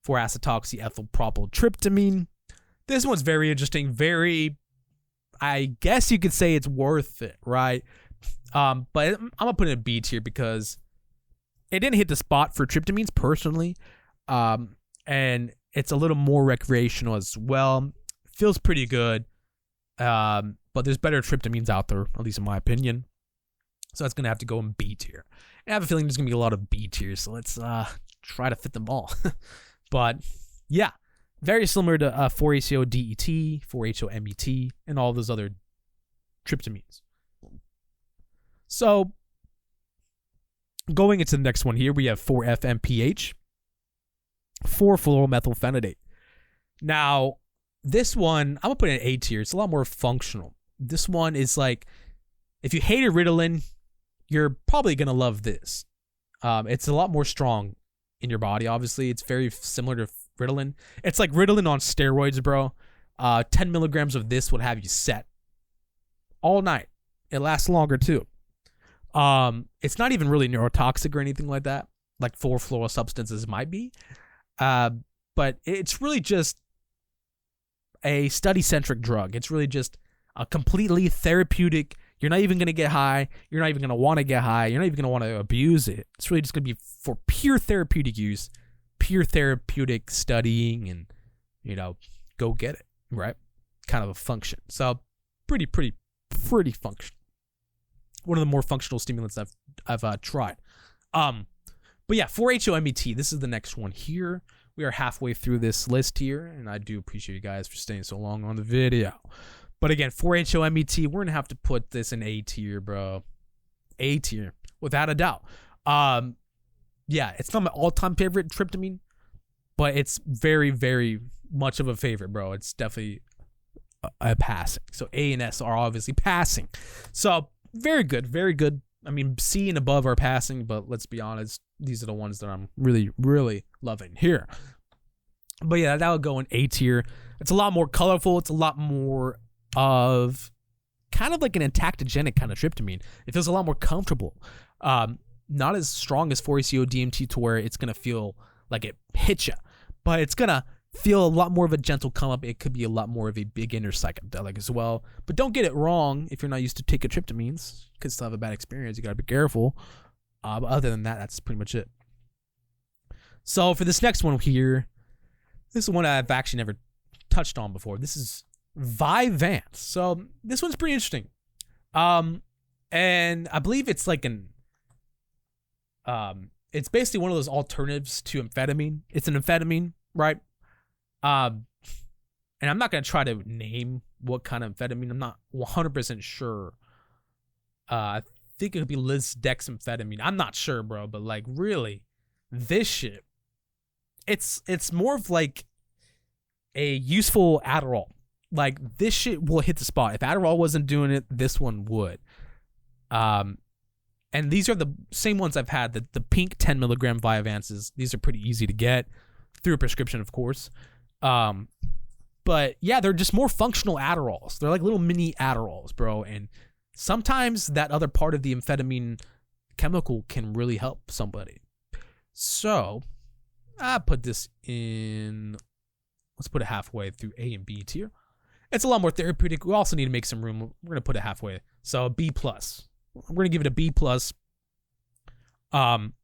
4-acetoxyethylpropyltryptamine. This one's very interesting. Very, I guess you could say it's worth it, right? But I'm gonna put it in B tier because it didn't hit the spot for tryptamines personally, and it's a little more recreational as well. Feels pretty good, but there's better tryptamines out there, at least in my opinion. So that's gonna have to go in B tier. And I have a feeling there's gonna be a lot of B tiers, so let's try to fit them all. But yeah, very similar to 4-ACO DET, 4-HO MET, and all those other tryptamines. So going into the next one here, we have 4-FMPH, 4-fluoromethylphenidate. Now, this one, I'm going to put it in A tier. It's a lot more functional. This one is like, if you hated Ritalin, you're probably going to love this. It's a lot more strong in your body, obviously. It's very similar to Ritalin. It's like Ritalin on steroids, bro. 10 milligrams of this would have you set all night. It lasts longer too. It's not even really neurotoxic or anything like that, like 4-fluoro substances might be. But it's really just a study-centric drug. It's really just a completely therapeutic. You're not even going to get high. You're not even going to want to get high. You're not even going to want to abuse it. It's really just going to be for pure therapeutic use, pure therapeutic studying, and, go get it, right? Kind of a function. So pretty functional. One of the more functional stimulants I've tried. But yeah, 4-HOMET, this is the next one here. We are halfway through this list here, and I do appreciate you guys for staying so long on the video. But again, 4-HOMET, we're going to have to put this in A tier, bro. A tier, without a doubt. Yeah, it's not my all-time favorite tryptamine, but it's very, very much of a favorite, bro. It's definitely a passing. So A and S are obviously passing. So very good, very good. I mean, C and above are passing, but let's be honest, these are the ones that I'm really, really loving here. But yeah, that would go in A tier. It's a lot more colorful. It's a lot more of kind of like an entactogenic kind of tryptamine. It feels a lot more comfortable. Not as strong as 4-ACO-DMT to where it's going to feel like it hits you, but it's going to feel a lot more of a gentle come up. It could be a lot more of a beginner psychedelic as well. But don't get it wrong. If you're not used to taking tryptamines, you could still have a bad experience. You got to be careful. But other than that, that's pretty much it. So for this next one here, this is one I've actually never touched on before. This is Vyvanse. So this one's pretty interesting. And I believe it's like it's basically one of those alternatives to amphetamine. It's an amphetamine, right? And I'm not going to try to name what kind of amphetamine. I'm not 100% sure. I think it could be lisdexamphetamine. I'm not sure, bro. But like, really, this shit, it's more of like a useful Adderall. Like, this shit will hit the spot. If Adderall wasn't doing it, this one would. And these are the same ones I've had, the pink 10 milligram Vyvanses. These are pretty easy to get through a prescription, of course. But yeah, they're just more functional Adderalls. They're like little mini Adderalls, bro. And sometimes that other part of the amphetamine chemical can really help somebody. So I put this in, let's put it halfway through A and B tier. It's a lot more therapeutic. We also need to make some room. We're going to put it halfway. So B+. I'm going to give it a B+.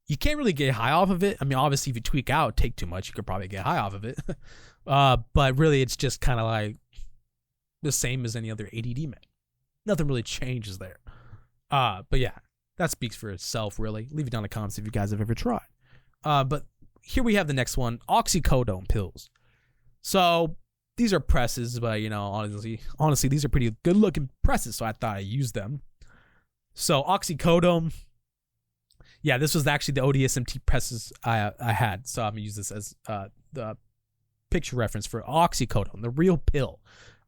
You can't really get high off of it. I mean, obviously, if you tweak out, take too much, you could probably get high off of it. But really, it's just kind of like the same as any other ADD med. Nothing really changes there. But yeah, that speaks for itself, really. Leave it down in the comments if you guys have ever tried. But here we have the next one, Oxycodone pills. So these are presses, but honestly, these are pretty good looking presses, so I thought I'd use them. So Oxycodone, yeah, this was actually the ODSMT presses I had, so I'm gonna use this as the picture reference for Oxycodone, the real pill.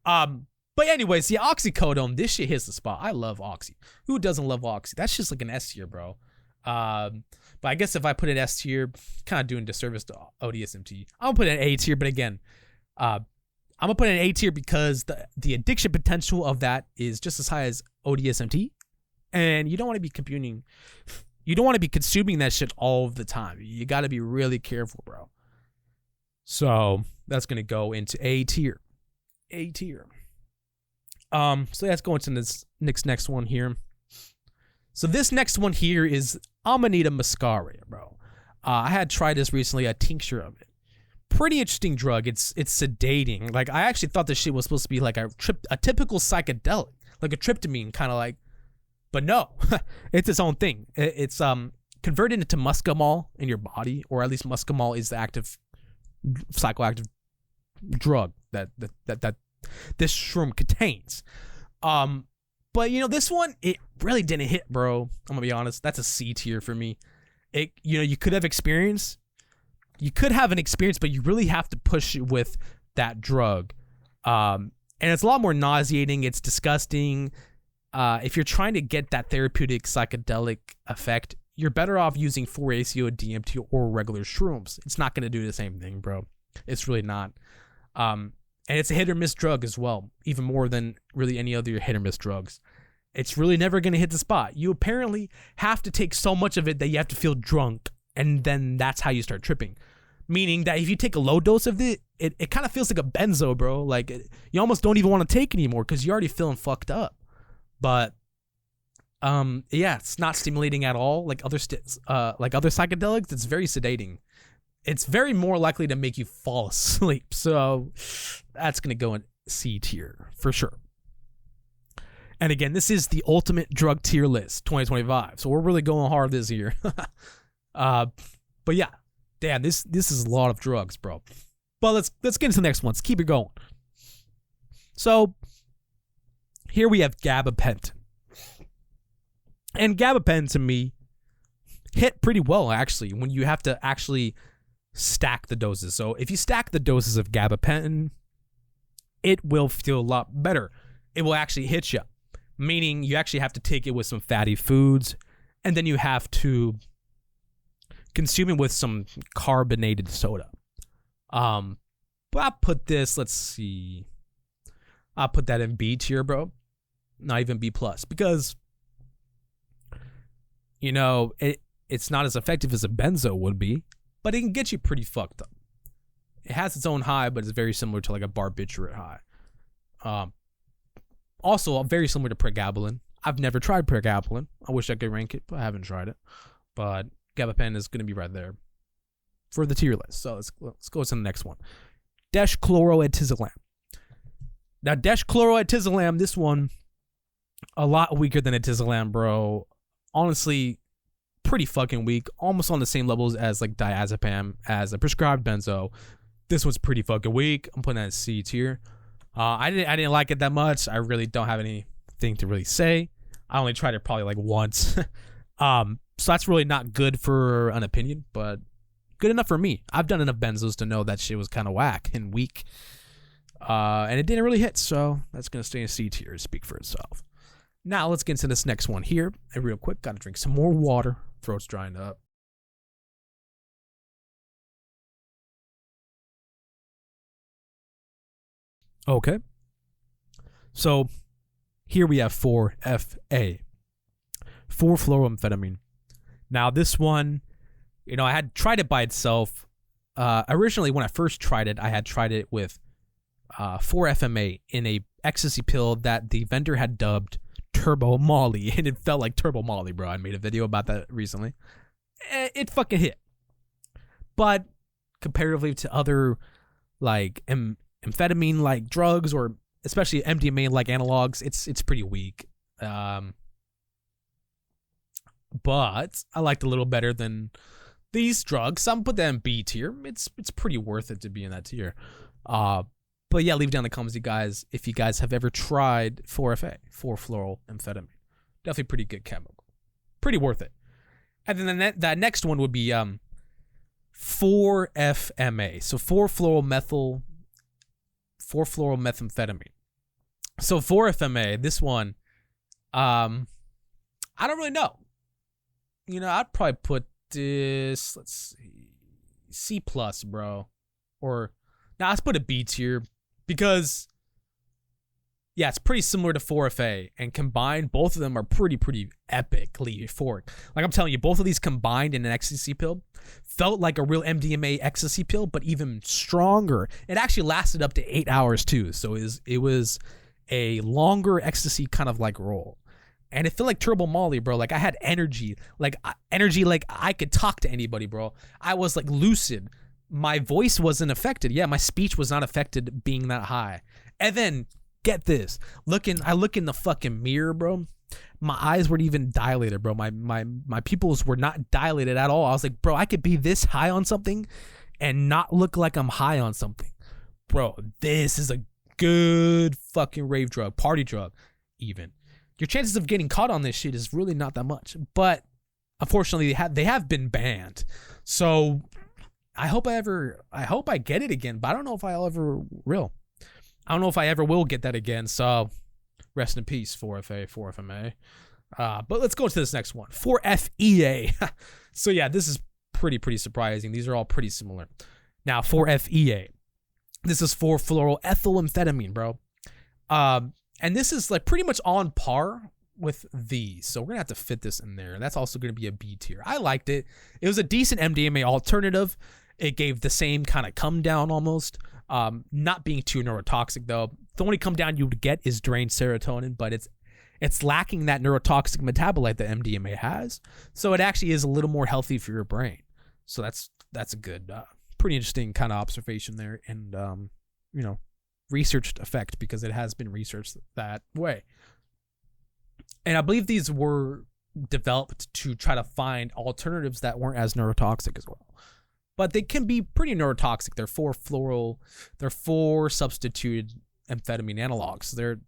But anyways, yeah, Oxycodone, this shit hits the spot. I love Oxy. Who doesn't love Oxy? That's just like an S tier, bro. But I guess if I put it S tier, kind of doing disservice to ODSMT. I'm gonna put it in A tier, but again, I'm gonna put it in A tier because the addiction potential of that is just as high as ODSMT, and you don't want to be consuming that shit all the time. You got to be really careful, bro. So that's gonna go into A tier. A tier. So let's go into this next one here. So this next one here is Amanita muscaria, bro. I had tried this recently, a tincture of it. Pretty interesting drug. It's sedating. Like, I actually thought this shit was supposed to be like a typical psychedelic, like a tryptamine, kind of like, but no, it's its own thing. It's converted into muscimol in your body, or at least muscimol is the active psychoactive drug that this shroom contains. But this one, it really didn't hit, bro. I'm gonna be honest. That's a C tier for me. You could have experience. You could have an experience, but you really have to push it with that drug. And it's a lot more nauseating. It's disgusting. If you're trying to get that therapeutic psychedelic effect, you're better off using 4-ACO-DMT or regular shrooms. It's not going to do the same thing, bro. It's really not. And it's a hit or miss drug as well, even more than really any other hit or miss drugs. It's really never going to hit the spot. You apparently have to take so much of it that you have to feel drunk, and then that's how you start tripping. Meaning that if you take a low dose of it, it kind of feels like a benzo, bro. Like, you almost don't even want to take anymore because you're already feeling fucked up. But, yeah, it's not stimulating at all. Like other psychedelics, it's very sedating. It's very more likely to make you fall asleep. So that's going to go in C tier for sure. And again, this is the ultimate drug tier list 2025. So we're really going hard this year. But yeah, damn, this is a lot of drugs, bro. But let's get into the next one. Let's keep it going. So here we have gabapentin. And gabapentin to me hit pretty well, actually, when you have to actually stack the doses. So if you stack the doses of gabapentin, it will feel a lot better. It will actually hit you, meaning you actually have to take it with some fatty foods, and then you have to consume it with some carbonated soda. But I'll put this, let's see, I'll put that in B tier, bro. Not even B plus, because you know it's not as effective as a benzo would be, but it can get you pretty fucked up. It has its own high, but it's very similar to like a barbiturate high. Also, very similar to pregabalin. I've never tried pregabalin. I wish I could rank it, but I haven't tried it. But gabapentin is going to be right there for the tier list. So let's go to the next one. Diclazepam. Now, Diclazepam, this one, a lot weaker than Atizolam, bro. Honestly, pretty fucking weak, almost on the same levels as like Diazepam as a prescribed benzo. This one's pretty fucking weak. I'm putting that in C tier. I didn't like it that much. I really don't have anything to really say. I only tried it probably like once. So that's really not good for an opinion, but good enough for me. I've done enough benzos to know that shit was kind of whack and weak. And it didn't really hit, so that's gonna stay in C tier, speak for itself. Now let's get into this next one here. And real quick, gotta drink some more water. Throat's drying up. Okay. So here we have 4FA. 4-fluoroamphetamine. Now this one, you know, I had tried it by itself. Originally, when I first tried it, I had tried it with 4-FMA in a ecstasy pill that the vendor had dubbed Turbo Molly, and it felt like Turbo Molly, bro. I made a video about that recently. It fucking hit. But comparatively to other like amphetamine like drugs, or especially MDMA like analogs, it's pretty weak. But I liked it a little better than these drugs. Some put that in B tier. It's pretty worth it to be in that tier. But yeah, leave down in the comments, you guys, if you guys have ever tried 4FA, 4-fluoroamphetamine. Definitely pretty good chemical. Pretty worth it. And then that next one would be 4FMA. So 4-fluoromethamphetamine. So 4FMA, this one, I don't really know. You know, I'd probably put this, let's see, C plus, bro. Or, now let's put a B tier. Because, yeah, it's pretty similar to 4FA, and combined, both of them are pretty epically euphoric. Like I'm telling you, both of these combined in an ecstasy pill felt like a real MDMA ecstasy pill, but even stronger. It actually lasted up to 8 hours too, so it was a longer ecstasy kind of like roll. And it felt like Turbo Molly, bro. Like I had energy like I could talk to anybody, bro. I was like lucid. My voice wasn't affected. Yeah, my speech was not affected being that high. And then, get this. I look in the fucking mirror, bro. My eyes weren't even dilated, bro. My pupils were not dilated at all. I was like, bro, I could be this high on something and not look like I'm high on something. Bro, this is a good fucking rave drug, party drug, even. Your chances of getting caught on this shit is really not that much. But, unfortunately, they have been banned. So I hope I get it again, but I don't know if I'll ever will. I don't know if I ever will get that again. So rest in peace, 4FA, 4FMA. But let's go to this next one, 4FEA. So yeah, this is pretty surprising. These are all pretty similar. Now, 4-FEA. This is 4-fluoroethylamphetamine, bro. And this is like pretty much on par with these. So we're going to have to fit this in there. That's also going to be a B tier. I liked it. It was a decent MDMA alternative. It gave the same kind of come down almost. Not being too neurotoxic, though. The only come down you would get is drained serotonin, but it's lacking that neurotoxic metabolite that MDMA has. So it actually is a little more healthy for your brain. So that's a good, pretty interesting kind of observation there, and researched effect, because it has been researched that way. And I believe these were developed to try to find alternatives that weren't as neurotoxic as well. But they can be pretty neurotoxic. They're 4-substituted amphetamine analogs. They're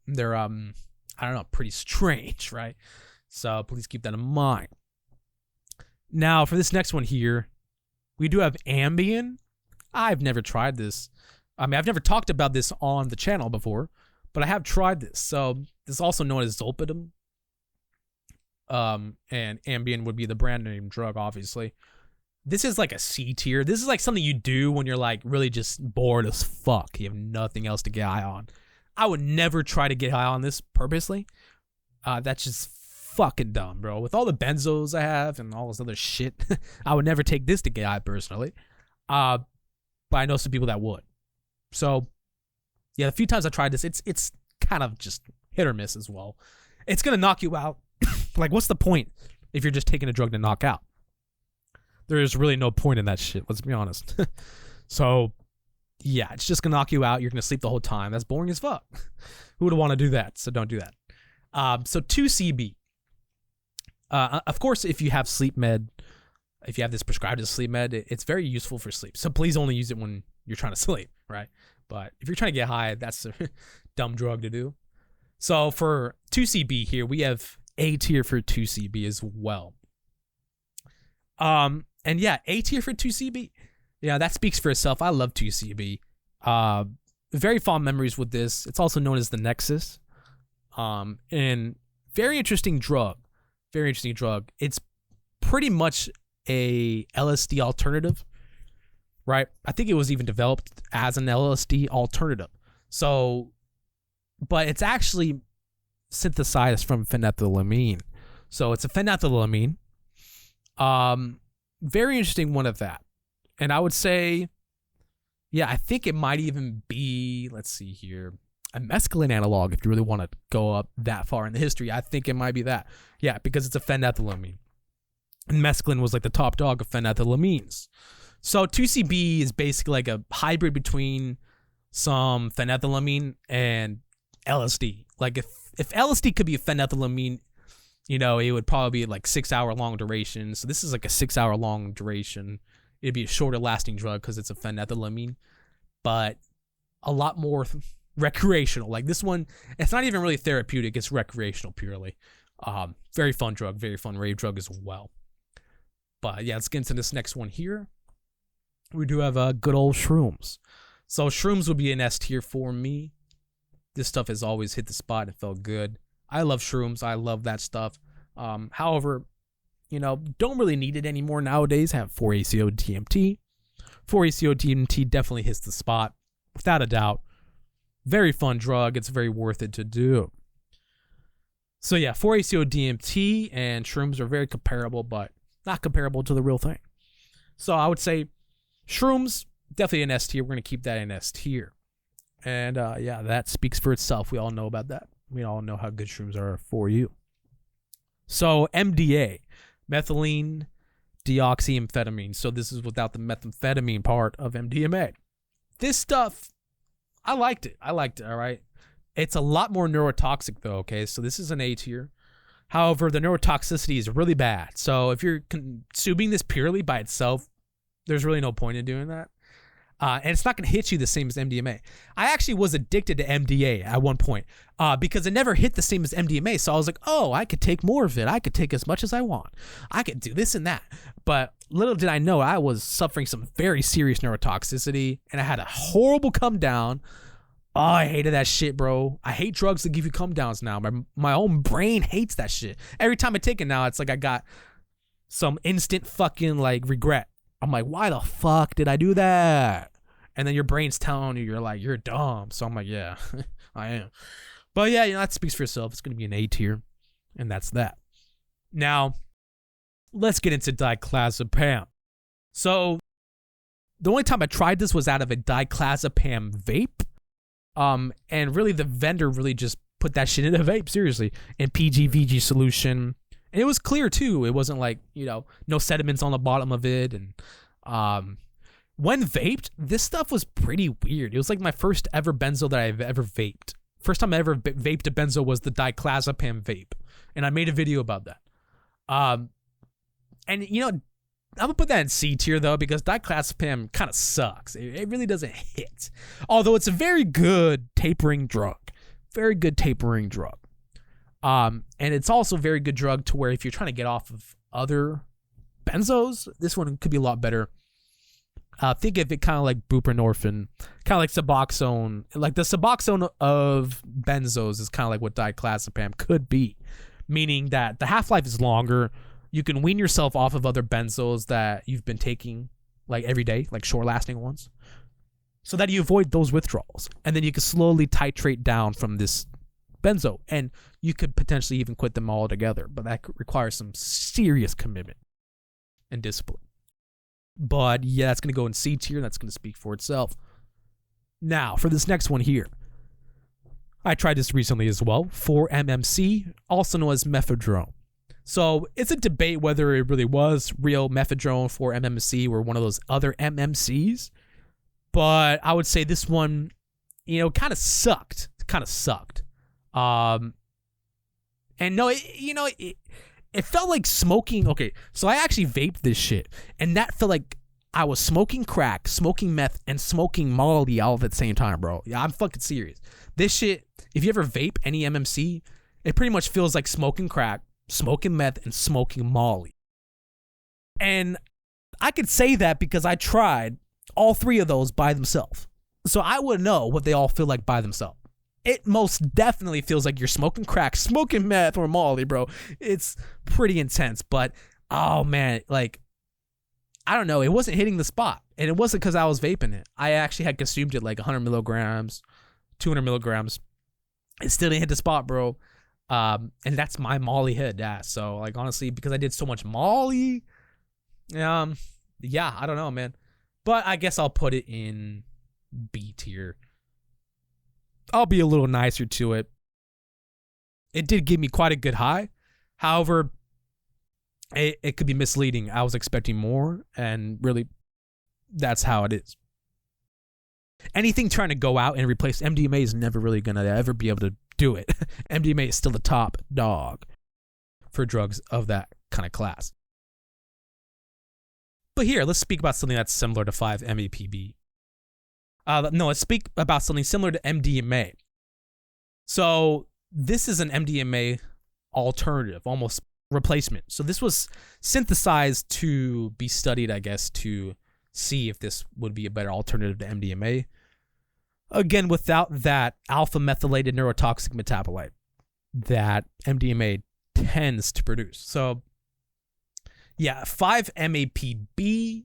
I don't know, pretty strange, right? So please keep that in mind. Now for this next one here, we do have Ambien. I've never tried this. I mean, I've never talked about this on the channel before, but I have tried this. So this is also known as Zolpidem. And Ambien would be the brand name drug, obviously. This is like a C tier. This is like something you do when you're like really just bored as fuck. You have nothing else to get high on. I would never try to get high on this purposely. That's just fucking dumb, bro. With all the benzos I have and all this other shit, I would never take this to get high personally. But I know some people that would. So, yeah, the few times I tried this, it's kind of just hit or miss as well. It's gonna knock you out. Like, what's the point if you're just taking a drug to knock out? There is really no point in that shit. Let's be honest. So, yeah, it's just gonna knock you out. You're gonna sleep the whole time. That's boring as fuck. Who would want to do that? So don't do that. So 2CB. Of course, if you have sleep med, if you have this prescribed as sleep med, it's very useful for sleep. So please only use it when you're trying to sleep, right? But if you're trying to get high, that's a dumb drug to do. So for 2CB here, we have A tier for 2CB as well. And yeah, A tier for 2CB. Yeah, that speaks for itself. I love 2CB. Very fond memories with this. It's also known as the Nexus. And very interesting drug. Very interesting drug. It's pretty much a LSD alternative, right? I think it was even developed as an LSD alternative. So, but it's actually synthesized from phenethylamine. So it's a phenethylamine. Very interesting one of that. And I would say, yeah, I think it might even be, let's see here, a mescaline analog if you really want to go up that far in the history. I think it might be that. Yeah, because it's a phenethylamine. And mescaline was like the top dog of phenethylamines. So 2CB is basically like a hybrid between some phenethylamine and LSD. Like if LSD could be a phenethylamine, you know, it would probably be like 6 hour long duration. So this is like a 6 hour long duration. It'd be a shorter lasting drug because it's a phenethylamine, but a lot more recreational. Like this one, it's not even really therapeutic. It's recreational purely. Very fun drug, very fun rave drug as well. But yeah, let's get into this next one here. We do have good old Shrooms. So Shrooms would be an S tier for me. This stuff has always hit the spot. It felt good. I love Shrooms. I love that stuff. However, you know, don't really need it anymore nowadays. Have 4-ACO-DMT. 4-ACO-DMT definitely hits the spot, without a doubt. Very fun drug. It's very worth it to do. So yeah, 4-ACO-DMT and Shrooms are very comparable, but not comparable to the real thing. So I would say Shrooms, definitely an S tier. We're going to keep that in S tier. And yeah, that speaks for itself. We all know about that. We all know how good Shrooms are for you. So MDA, methylene deoxyamphetamine. So this is without the methamphetamine part of MDMA. This stuff, I liked it. All right. It's a lot more neurotoxic though. Okay. So this is an A tier. However, the neurotoxicity is really bad. So if you're consuming this purely by itself, there's really no point in doing that. And it's not going to hit you the same as MDMA. I actually was addicted to MDA at one point because it never hit the same as MDMA. So I was like, oh, I could take more of it. I could take as much as I want. I could do this and that. But little did I know I was suffering some very serious neurotoxicity and I had a horrible come down. Oh, I hated that shit, bro. I hate drugs that give you come downs now. My own brain hates that shit. Every time I take it now, it's like I got some instant fucking like regret. I'm like, why the fuck did I do that? And then your brain's telling you, you're like, you're dumb. So I'm like, yeah, I am. But yeah, that speaks for itself. It's going to be an A tier. And that's that. Now, let's get into Diclazepam. So, the only time I tried this was out of a Diclazepam vape. And really, the vendor really just put that shit in a vape, seriously. And PGVG solution. And it was clear, too. It wasn't like, no sediments on the bottom of it. And when vaped, this stuff was pretty weird. It was like my first ever benzo that I've ever vaped. First time I ever vaped a benzo was the Diclazepam vape. And I made a video about that. And, I'm going to put that in C tier, though, because Diclazepam kind of sucks. It really doesn't hit. Although it's a very good tapering drug. Very good tapering drug. And it's also a very good drug to where if you're trying to get off of other benzos, this one could be a lot better. Think of it kind of like buprenorphine, kind of like Suboxone. Like the Suboxone of benzos is kind of like what Diclazepam could be, meaning that the half-life is longer. You can wean yourself off of other benzos that you've been taking like every day, like short-lasting ones, so that you avoid those withdrawals. And then you can slowly titrate down from this benzo, and you could potentially even quit them altogether, but that requires some serious commitment and discipline. But yeah, that's going to go in C tier. That's going to speak for itself. Now, for this next one here. I tried this recently as well. 4-MMC, also known as mephedrone. So it's a debate whether it really was real mephedrone, 4-MMC, or one of those other MMCs. But I would say this one, kind of sucked. And no, it felt like smoking. Okay, so I actually vaped this shit, and that felt like I was smoking crack, smoking meth, and smoking Molly all at the same time, bro. Yeah, I'm fucking serious. This shit, if you ever vape any MMC, it pretty much feels like smoking crack, smoking meth, and smoking Molly. And I could say that because I tried all three of those by themselves. So I would know what they all feel like by themselves. It most definitely feels like you're smoking crack, smoking meth, or Molly, bro. It's pretty intense, but oh man, like, I don't know. It wasn't hitting the spot, and it wasn't because I was vaping it. I actually had consumed it like 100 milligrams, 200 milligrams. It still didn't hit the spot, bro. And that's my Molly head, yeah. So like, honestly, because I did so much Molly, yeah, I don't know, man. But I guess I'll put it in B tier. I'll be a little nicer to it. It did give me quite a good high. However, it could be misleading. I was expecting more, and really, that's how it is. Anything trying to go out and replace MDMA is never really going to ever be able to do it. MDMA is still the top dog for drugs of that kind of class. But here, let's speak about something that's similar to 5-MAPB. Let's speak about something similar to MDMA. So this is an MDMA alternative, almost replacement. So this was synthesized to be studied, I guess, to see if this would be a better alternative to MDMA. Again, without that alpha methylated neurotoxic metabolite that MDMA tends to produce. So yeah, 5-MAPB.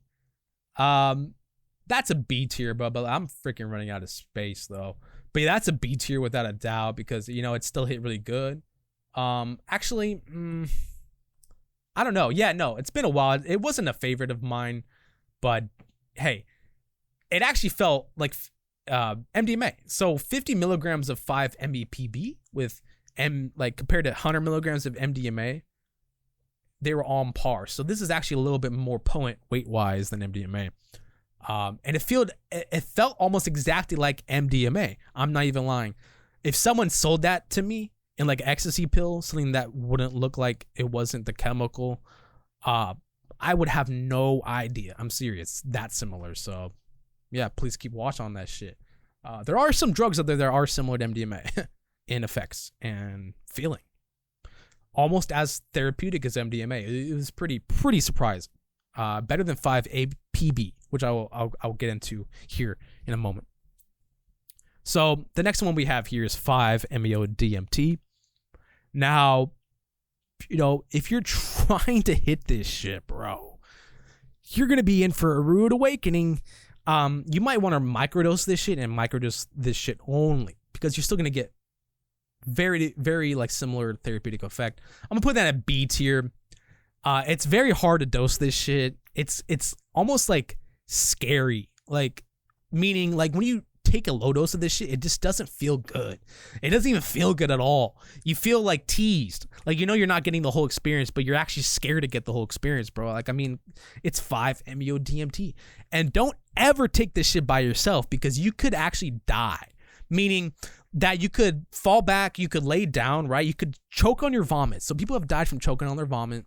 That's a B tier, but I'm freaking running out of space though. But yeah, that's a B tier without a doubt because it still hit really good. Actually, I don't know. Yeah, no, it's been a while. It wasn't a favorite of mine, but hey, it actually felt like MDMA. So 50 milligrams of 5-MAPB with compared to 100 milligrams of MDMA, they were on par. So this is actually a little bit more potent weight-wise than MDMA. And it felt almost exactly like MDMA. I'm not even lying. If someone sold that to me in like an ecstasy pill, something that wouldn't look like it wasn't the chemical, I would have no idea. I'm serious. That similar. So yeah, please keep watch on that shit. There are some drugs out there that are similar to MDMA in effects and feeling. Almost as therapeutic as MDMA. It was pretty surprising. Better than 5-APB, which I'll get into here in a moment. So the next one we have here is 5-MeO-DMT. Now, if you're trying to hit this shit, bro, you're going to be in for a rude awakening. You might want to microdose this shit and microdose this shit only, because you're still going to get very, very like similar therapeutic effect. I'm gonna put that at B tier. It's very hard to dose this shit. It's almost like scary, like meaning like when you take a low dose of this shit, it just doesn't feel good. It doesn't even feel good at all. You feel like teased, like you're not getting the whole experience, but you're actually scared to get the whole experience, bro. Like, I mean, it's 5-MeO DMT, and don't ever take this shit by yourself, because you could actually die. Meaning that you could fall back, you could lay down, right? You could choke on your vomit. So people have died from choking on their vomit.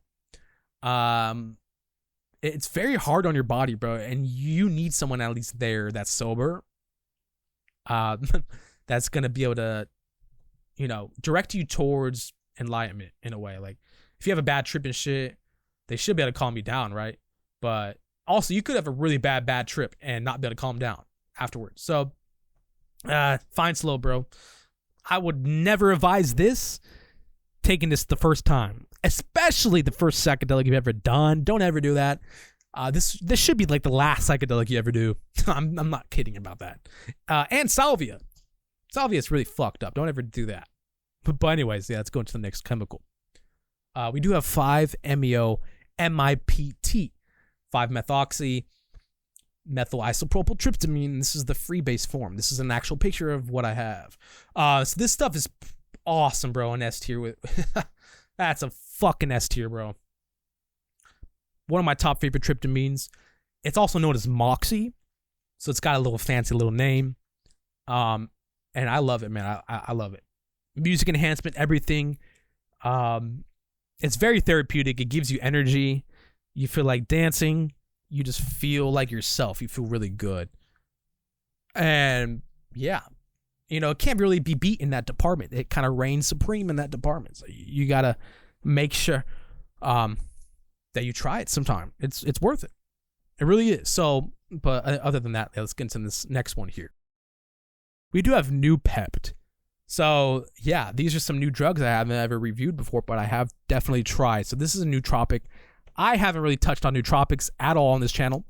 It's very hard on your body, bro, and you need someone at least there that's sober. That's gonna be able to, direct you towards enlightenment in a way. Like, if you have a bad trip and shit, they should be able to calm you down, right? But also, you could have a really bad trip and not be able to calm down afterwards. So, fine slow, bro. I would never advise this, taking this the first time, especially the first psychedelic you've ever done. Don't ever do that. This should be like the last psychedelic you ever do. I'm not kidding about that. And salvia. Salvia is really fucked up. Don't ever do that. But anyways, yeah, let's go into the next chemical. We do have 5-MeO MIPT, 5-methoxy methyl isopropyltryptamine. This is the free base form. This is an actual picture of what I have. So this stuff is awesome, bro. An S tier with that's a fucking S tier, bro. One of my top favorite tryptamines. It's also known as Moxie, so it's got a little fancy little name. And I love it, man. I love it. Music enhancement, everything. It's very therapeutic. It gives you energy. You feel like dancing. You just feel like yourself. You feel really good. And yeah, it can't really be beat in that department. It kind of reigns supreme in that department. So you got to make sure that you try it sometime. It's worth it. It really is. So, but other than that, let's get into this next one here. We do have Noopept. So yeah, these are some new drugs I haven't ever reviewed before, but I have definitely tried. So this is a nootropic. I haven't really touched on nootropics at all on this channel.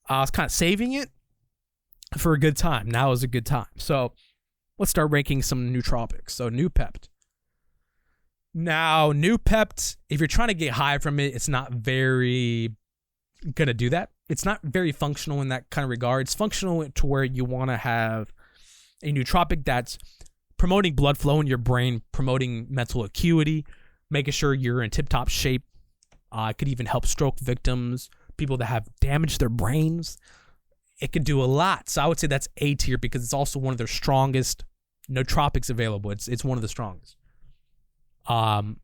I was kind of saving it for a good time. Now is a good time. So let's start ranking some nootropics. So Noopept. Now, Noopept, if you're trying to get high from it, it's not very gonna do that. It's not very functional in that kind of regard. It's functional to where you want to have a nootropic that's promoting blood flow in your brain, promoting mental acuity, making sure you're in tip-top shape. It could even help stroke victims, people that have damaged their brains. It could do a lot. So I would say that's A tier, because it's also one of their strongest nootropics available. It's one of the strongest. And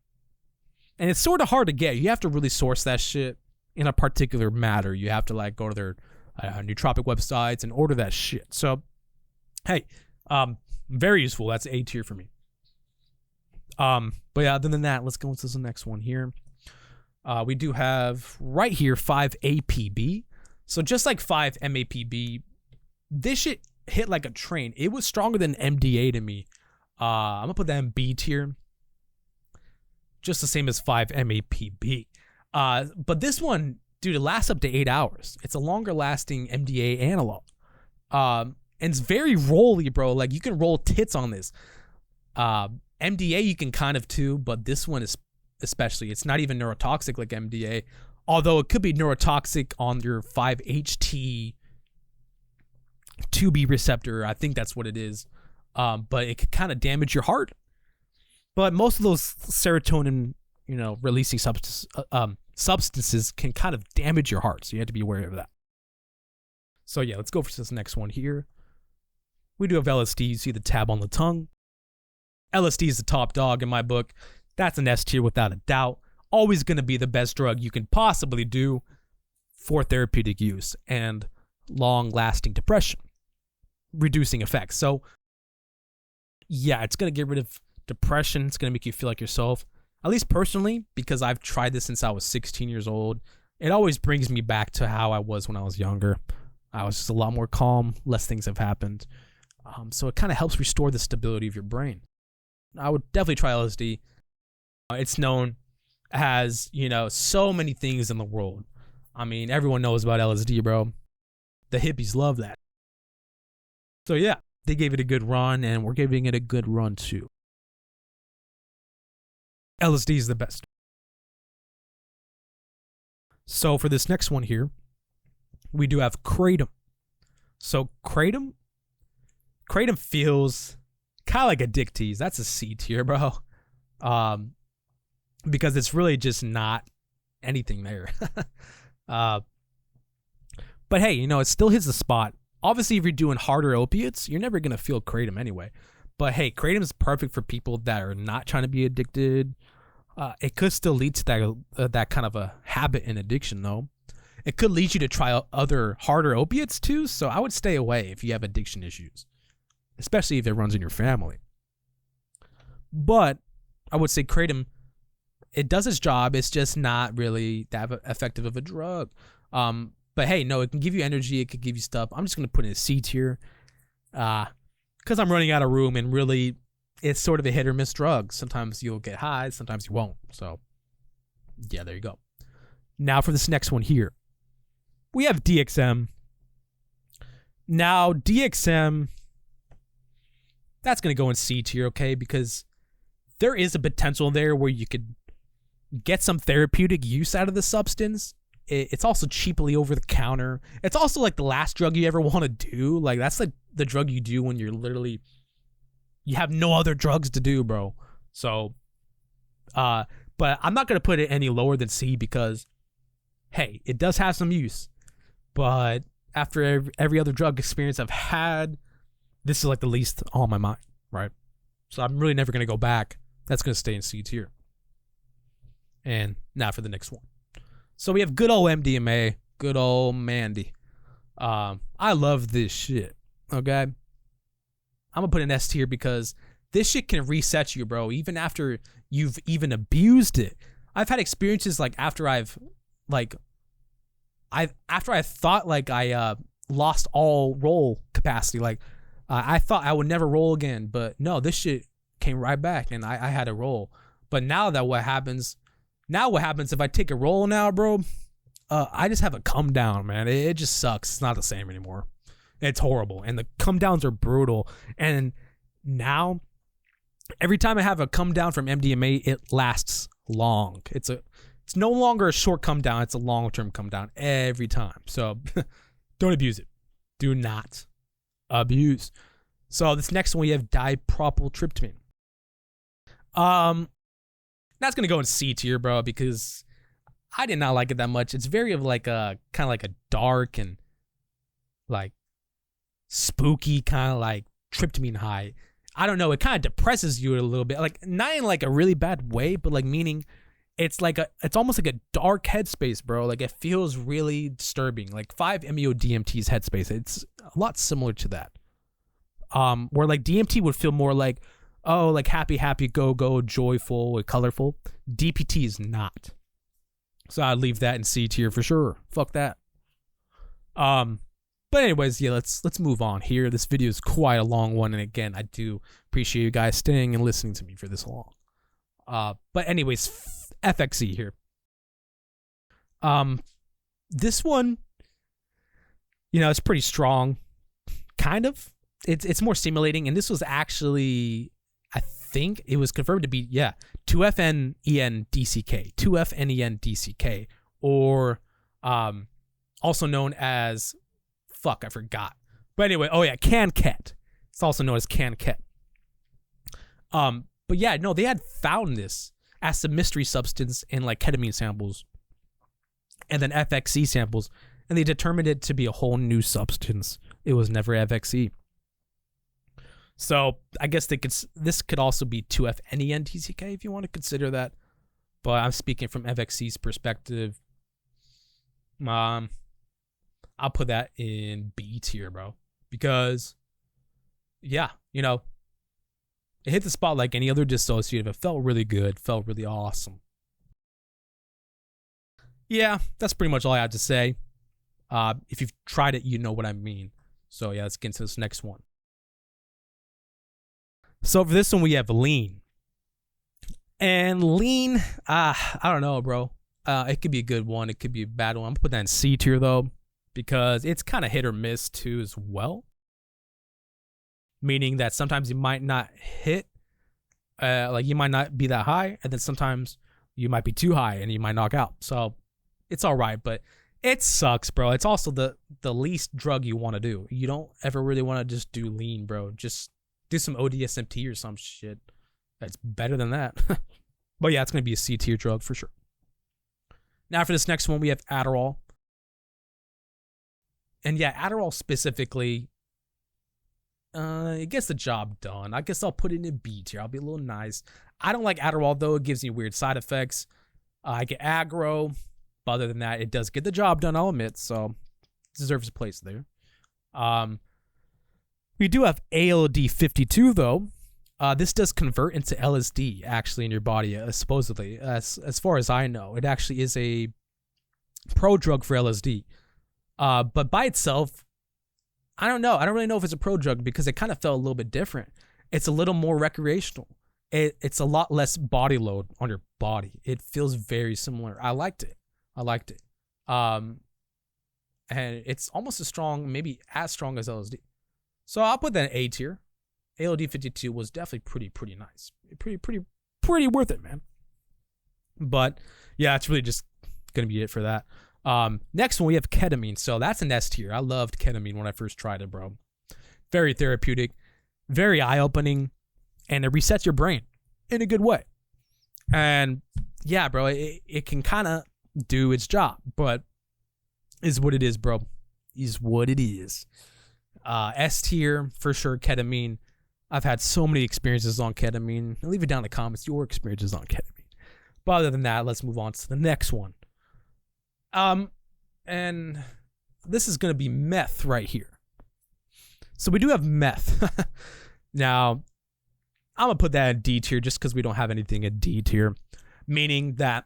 it's sort of hard to get. You have to really source that shit in a particular matter. You have to like go to their nootropic websites and order that shit. So, hey, very useful. That's A tier for me. But yeah, other than that, let's go into the next one here. We do have right here 5-APB. So just like 5-MAPB, this shit hit like a train. It was stronger than MDA to me. I'm gonna put that in B tier. Just the same as 5-MAPB. But this one, dude, it lasts up to 8 hours. It's a longer lasting MDA analog. And it's very rolly, bro. Like, you can roll tits on this. MDA you can kind of too, but this one is especially, it's not even neurotoxic like MDA, although it could be neurotoxic on your 5-HT2B receptor. I think that's what it is. But it could kind of damage your heart. But most of those serotonin, releasing substances can kind of damage your heart, so you have to be aware of that. So yeah, let's go for this next one here. We do have LSD. You see the tab on the tongue. LSD is the top dog in my book. That's an S tier without a doubt. Always going to be the best drug you can possibly do for therapeutic use and long-lasting depression, reducing effects. So yeah, it's going to get rid of depression. It's going to make you feel like yourself. At least personally, because I've tried this since I was 16 years old. It always brings me back to how I was when I was younger. I was just a lot more calm. Less things have happened. So it kind of helps restore the stability of your brain. I would definitely try LSD. It's known as, so many things in the world. I mean, everyone knows about LSD, bro. The hippies love that. So yeah, they gave it a good run, and we're giving it a good run too. LSD is the best. So for this next one here, we do have Kratom. So Kratom feels kind of like a dick tease. That's a C tier, bro. Because it's really just not anything there. But hey, you know, it still hits the spot. Obviously, if you're doing harder opiates, you're never gonna feel Kratom anyway. But hey, Kratom is perfect for people that are not trying to be addicted. It could still lead to that kind of a habit and addiction, though. It could lead you to try other harder opiates too. So I would stay away if you have addiction issues, especially if it runs in your family. But I would say Kratom, it does its job. It's just not really that effective of a drug. But hey, no, it can give you energy. It could give you stuff. I'm just going to put it in a C tier because I'm running out of room, and really it's sort of a hit or miss drug. Sometimes you'll get high, sometimes you won't. So yeah, there you go. Now for this next one here, we have DXM. Now DXM, that's going to go in C tier, okay? Because there is a potential there where you could get some therapeutic use out of the substance. It's also cheaply over the counter. It's also like the last drug you ever want to do. Like that's like the drug you do when you're literally, you have no other drugs to do, bro. So, but I'm not going to put it any lower than C because, hey, it does have some use. But after every other drug experience I've had, this is like the least on my mind, right? So I'm really never going to go back. That's going to stay in C tier. And now for the next one. So we have good old MDMA, good old Mandy. I love this shit, okay? I'm going to put an S tier because this shit can reset you, bro, even after you've even abused it. I've had experiences like after I thought like I lost all roll capacity. Like I thought I would never roll again, but no, this shit came right back and I had a roll. But now what happens if I take a roll now, bro? I just have a come down, man. It just sucks. It's not the same anymore. It's horrible. And the come downs are brutal. And now every time I have a come down from MDMA, it lasts long. It's no longer a short come down. It's a long-term come down every time. So don't abuse it. Do not abuse. So this next one, we have dipropyltryptamine. That's going to go in C tier, bro, because I did not like it that much. It's very of like a kind of like a dark and like spooky kind of like tryptamine high. I don't know. It kind of depresses you a little bit. Like not in like a really bad way, but like meaning it's almost like a dark headspace, bro. Like it feels really disturbing. Like 5-MeO-DMT's headspace. It's a lot similar to that. Where like DMT would feel more like, oh, like happy, go, joyful, or colorful. DPT is not. So I'd leave that in C tier for sure. Fuck that. But anyways, yeah, let's move on here. This video is quite a long one, and again, I do appreciate you guys staying and listening to me for this long. But anyways, FXE here. This one, you know, it's pretty strong. Kind of. It's more stimulating, and this was actually, I think it was confirmed to be, 2-FNEN-DCK, 2-FNEN-DCK, or also known as, fuck, I forgot. But anyway, CanKet. It's also known as CanKet. But yeah, no, they had found this as a mystery substance in like ketamine samples and then FXE samples, and they determined it to be a whole new substance. It was never FXE. So I guess this could also be 2-FNEN-DCK if you want to consider that. But I'm speaking from FXE's perspective. I'll put that in B tier, bro. Because, yeah, you know, it hit the spot like any other dissociative. It felt really good. Felt really awesome. Yeah, that's pretty much all I had to say. If you've tried it, you know what I mean. So yeah, let's get into this next one. So for this one, we have lean. And lean, I don't know, bro. It could be a good one. It could be a bad one. I'm gonna put that in C tier though, because it's kind of hit or miss too as well. Meaning that sometimes you might not hit, like you might not be that high, and then sometimes you might be too high and you might knock out. So it's all right, but it sucks, bro. It's also the least drug you want to do. You don't ever really want to just do lean, bro. Just do some ODSMT or some shit. That's better than that. But yeah, it's going to be a C tier drug for sure. Now for this next one, we have Adderall. And yeah, Adderall specifically, it gets the job done. I guess I'll put it in a B tier. I'll be a little nice. I don't like Adderall though. It gives me weird side effects. I get aggro. But other than that, it does get the job done, I'll admit. So it deserves a place there. We do have ALD 52 though. This does convert into LSD actually in your body, supposedly. As far as I know, it actually is a pro-drug for LSD. But by itself, I don't know. I don't really know if it's a pro-drug because it kind of felt a little bit different. It's a little more recreational. It's a lot less body load on your body. It feels very similar. I liked it. And it's almost as strong, maybe as strong as LSD. So I'll put that in A tier. ALD 52 was definitely pretty nice. Pretty worth it, man. But yeah, it's really just gonna be it for that. Next one we have ketamine. So that's an S tier. I loved ketamine when I first tried it, bro. Very therapeutic, very eye-opening, and it resets your brain in a good way. And yeah, bro, it can kind of do its job, but is what it is, bro. Is what it is. S tier for sure, ketamine. I've had so many experiences on ketamine. Leave it down in the comments your experiences on ketamine. But other than that, let's move on to the next one. And this is gonna be meth right here. So we do have meth. Now, I'm gonna put that in D tier just because we don't have anything in D tier. Meaning that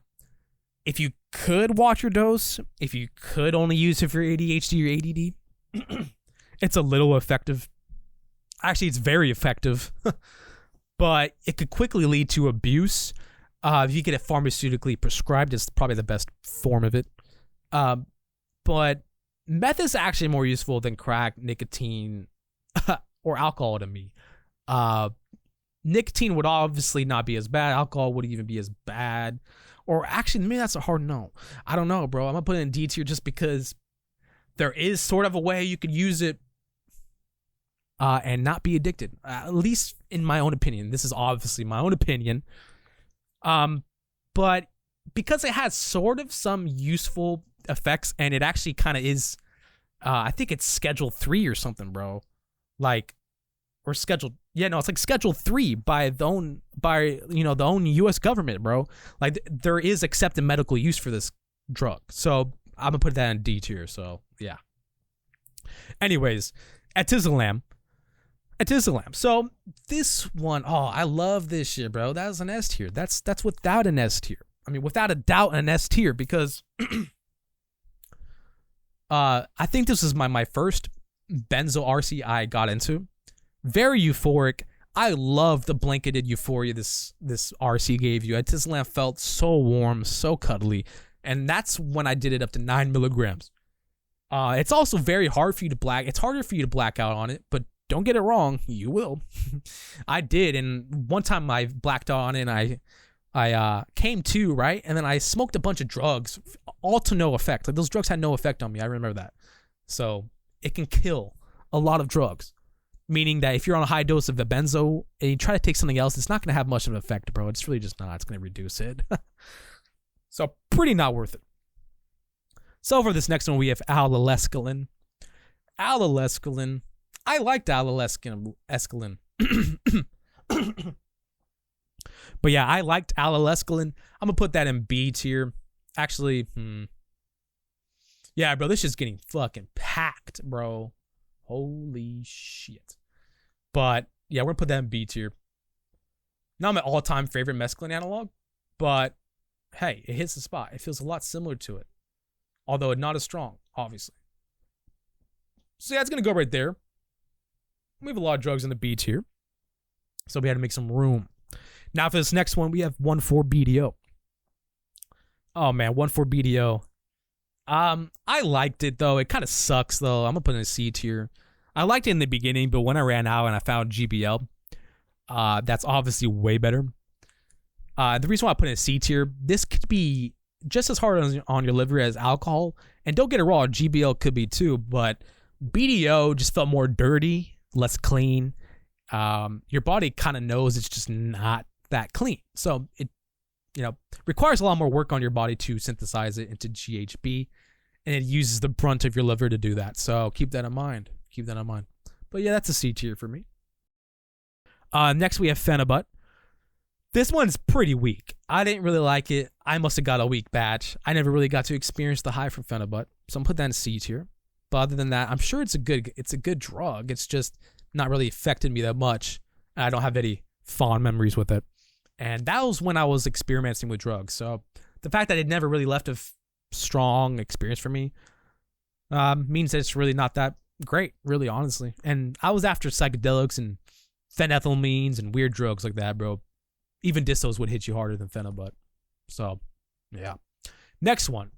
if you could watch your dose, if you could only use it for ADHD or ADD, it's a little effective. Actually, it's very effective, but it could quickly lead to abuse. If you get it pharmaceutically prescribed, it's probably the best form of it. But meth is actually more useful than crack, nicotine, or alcohol to me. Nicotine would obviously not be as bad. Alcohol wouldn't even be as bad. Or actually, maybe that's a hard no. I don't know, bro. I'm going to put it in D tier just because there is sort of a way you could use it and not be addicted. At least in my own opinion. This is obviously my own opinion. But because it has sort of some useful effects, and it actually kind of is, I think it's Schedule 3 or something, bro. Like, or Schedule, yeah, no, it's like Schedule 3 by the own U.S. government, bro. Like, there is accepted medical use for this drug. So I'm gonna put that in D tier. So yeah. Anyways, Atizolam. So this one, oh, I love this shit, bro. That was an S tier. That's without an S tier. I mean, without a doubt, an S tier because I think this is my first benzo RC I got into. Very euphoric. I love the blanketed euphoria this RC gave you. Atizolam felt so warm, so cuddly, and that's when I did it up to 9 milligrams. It's also very hard for you to it's harder for you to black out on it, but don't get it wrong, you will. I did, and one time I blacked out on it, and I came to, right? And then I smoked a bunch of drugs, all to no effect. Like, those drugs had no effect on me. I remember that. So it can kill a lot of drugs. Meaning that if you're on a high dose of a benzo and you try to take something else, it's not going to have much of an effect, bro. It's really just not. It's going to reduce it. So pretty not worth it. So for this next one, we have alolesculin. I liked alolesculin. But yeah, I liked alolesculin. I'm going to put that in B tier. Actually, yeah, bro, this shit's getting fucking packed, bro. Holy shit. But yeah, we're going to put that in B tier. Not my all-time favorite mescaline analog, but hey, it hits the spot. It feels a lot similar to it. Although not as strong, obviously. So yeah, it's going to go right there. We have a lot of drugs in the B tier. So we had to make some room. Now for this next one, we have 1,4-BDO. Oh man, 1,4-BDO. I liked it though. It kind of sucks though. I'm gonna put it in a C tier. I liked it in the beginning, but when I ran out and I found GBL, that's obviously way better. The reason why I put it in a C tier, this could be just as hard on your liver as alcohol. And don't get it wrong, GBL could be too, but BDO just felt more dirty, less clean. Your body kind of knows it's just not that clean. So it, requires a lot more work on your body to synthesize it into GHB, and it uses the brunt of your liver to do that. So keep that in mind. Keep that in mind. But yeah, that's a C tier for me. Next we have Phenibut. This one's pretty weak. I didn't really like it. I must have got a weak batch. I never really got to experience the high from Phenibut, so I'm put that in C tier. But other than that, I'm sure it's a good drug. It's just not really affected me that much. I don't have any fond memories with it. And that was when I was experimenting with drugs. So the fact that it never really left a strong experience for me means that it's really not that great, really, honestly. And I was after psychedelics and phenethylamines and weird drugs like that, bro. Even distos would hit you harder than Phenibut. So, yeah. Next one.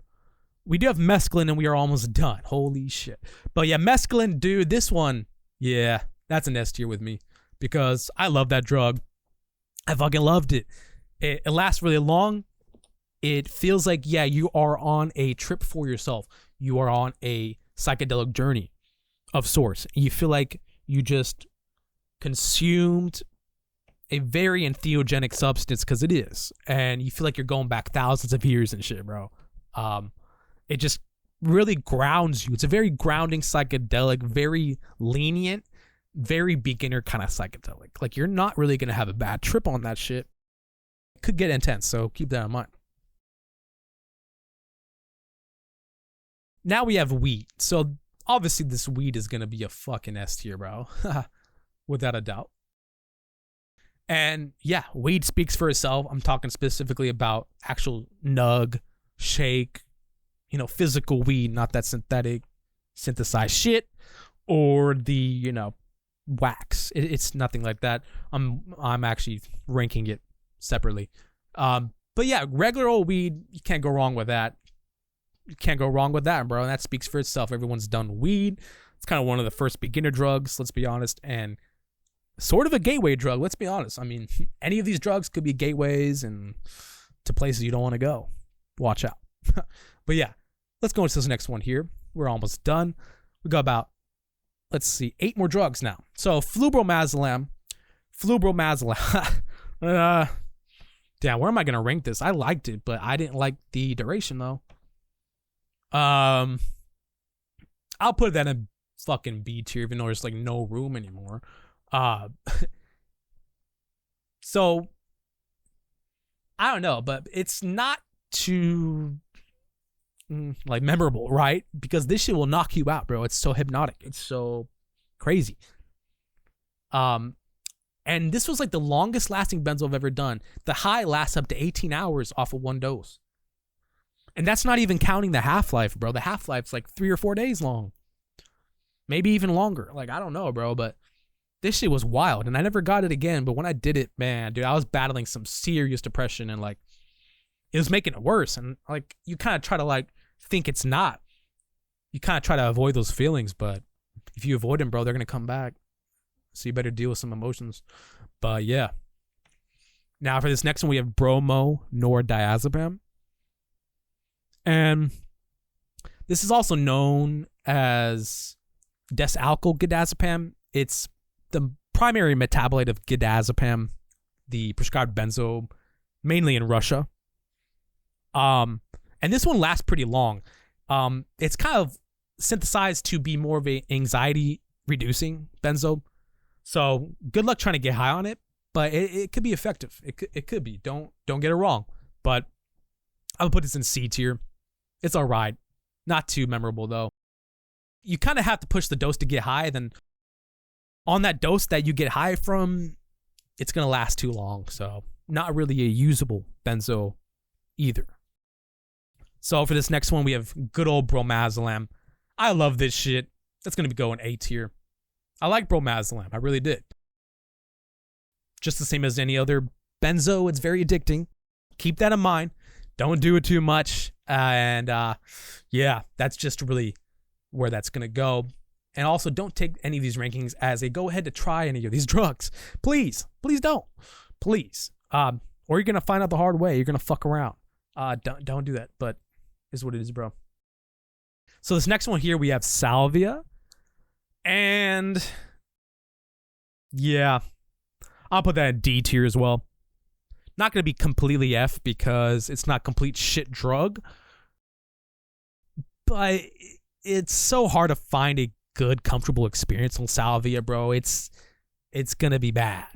We do have mescaline, and we are almost done. Holy shit. But yeah, mescaline, dude, this one, yeah, that's an S tier with me. Because I love that drug. I fucking loved it. It lasts really long. It feels like, yeah, you are on a trip for yourself. You are on a psychedelic journey of sorts. You feel like you just consumed a very entheogenic substance, because it is. And you feel like you're going back thousands of years and shit, bro. It just really grounds you. It's a very grounding psychedelic, very lenient, very beginner kind of psychedelic. Like, you're not really going to have a bad trip on that shit. It could get intense, so keep that in mind. Now we have weed. So obviously this weed is going to be a fucking S tier, bro. Without a doubt. And yeah, weed speaks for itself. I'm talking specifically about actual nug, shake, physical weed, not that synthetic, synthesized shit, or the, wax. It's nothing like that. I'm actually ranking it separately. But yeah, regular old weed, you can't go wrong with that. You can't go wrong with that, bro. And that speaks for itself. Everyone's done weed. It's kind of one of the first beginner drugs, let's be honest, and sort of a gateway drug, let's be honest. I mean, any of these drugs could be gateways and to places you don't want to go. Watch out. But yeah, let's go into this next one here. We're almost done. We got about, 8 more drugs now. So Flubromazolam. Damn, where am I going to rank this? I liked it, but I didn't like the duration though. I'll put that in fucking B tier, even though there's no room anymore. So I don't know, but it's not too memorable, right? Because this shit will knock you out, bro. It's so hypnotic. It's so crazy. And this was the longest lasting benzo I've ever done. The high lasts up to 18 hours off of one dose. And that's not even counting the half-life, bro. The half-life's 3 or 4 days long. Maybe even longer. I don't know, bro, but this shit was wild, and I never got it again. But when I did it, man, dude, I was battling some serious depression, and it was making it worse. And you kind of try to think it's not. You kind of try to avoid those feelings, but if you avoid them, bro, they're gonna come back. So you better deal with some emotions. But yeah. Now for this next one, we have Diazepam, and this is also known as Diazepam. It's the primary metabolite of Diazepam, the prescribed benzo, mainly in Russia. And this one lasts pretty long. It's kind of synthesized to be more of a anxiety reducing benzo. So good luck trying to get high on it, but it could be effective. It could be. Don't get it wrong. But I'm gonna put this in C tier. It's all right. Not too memorable though. You kind of have to push the dose to get high. Then on that dose that you get high from, it's gonna last too long. So not really a usable benzo either. So for this next one, we have good old Bromazolam. I love this shit. That's gonna be going A tier. I like Bromazolam. I really did. Just the same as any other benzo, it's very addicting. Keep that in mind. don't do it too much. Yeah, that's just really where that's going to go. And also, don't take any of these rankings as a go ahead to try any of these drugs. Please don't. Please. Or you're going to find out the hard way. You're going to fuck around. Don't do that, but is what it is, bro. So this next one here, we have salvia. And yeah, I'll put that in D tier as well. Not going to be completely F because it's not complete shit drug. But it's so hard to find a good, comfortable experience on salvia, bro. It's going to be bad.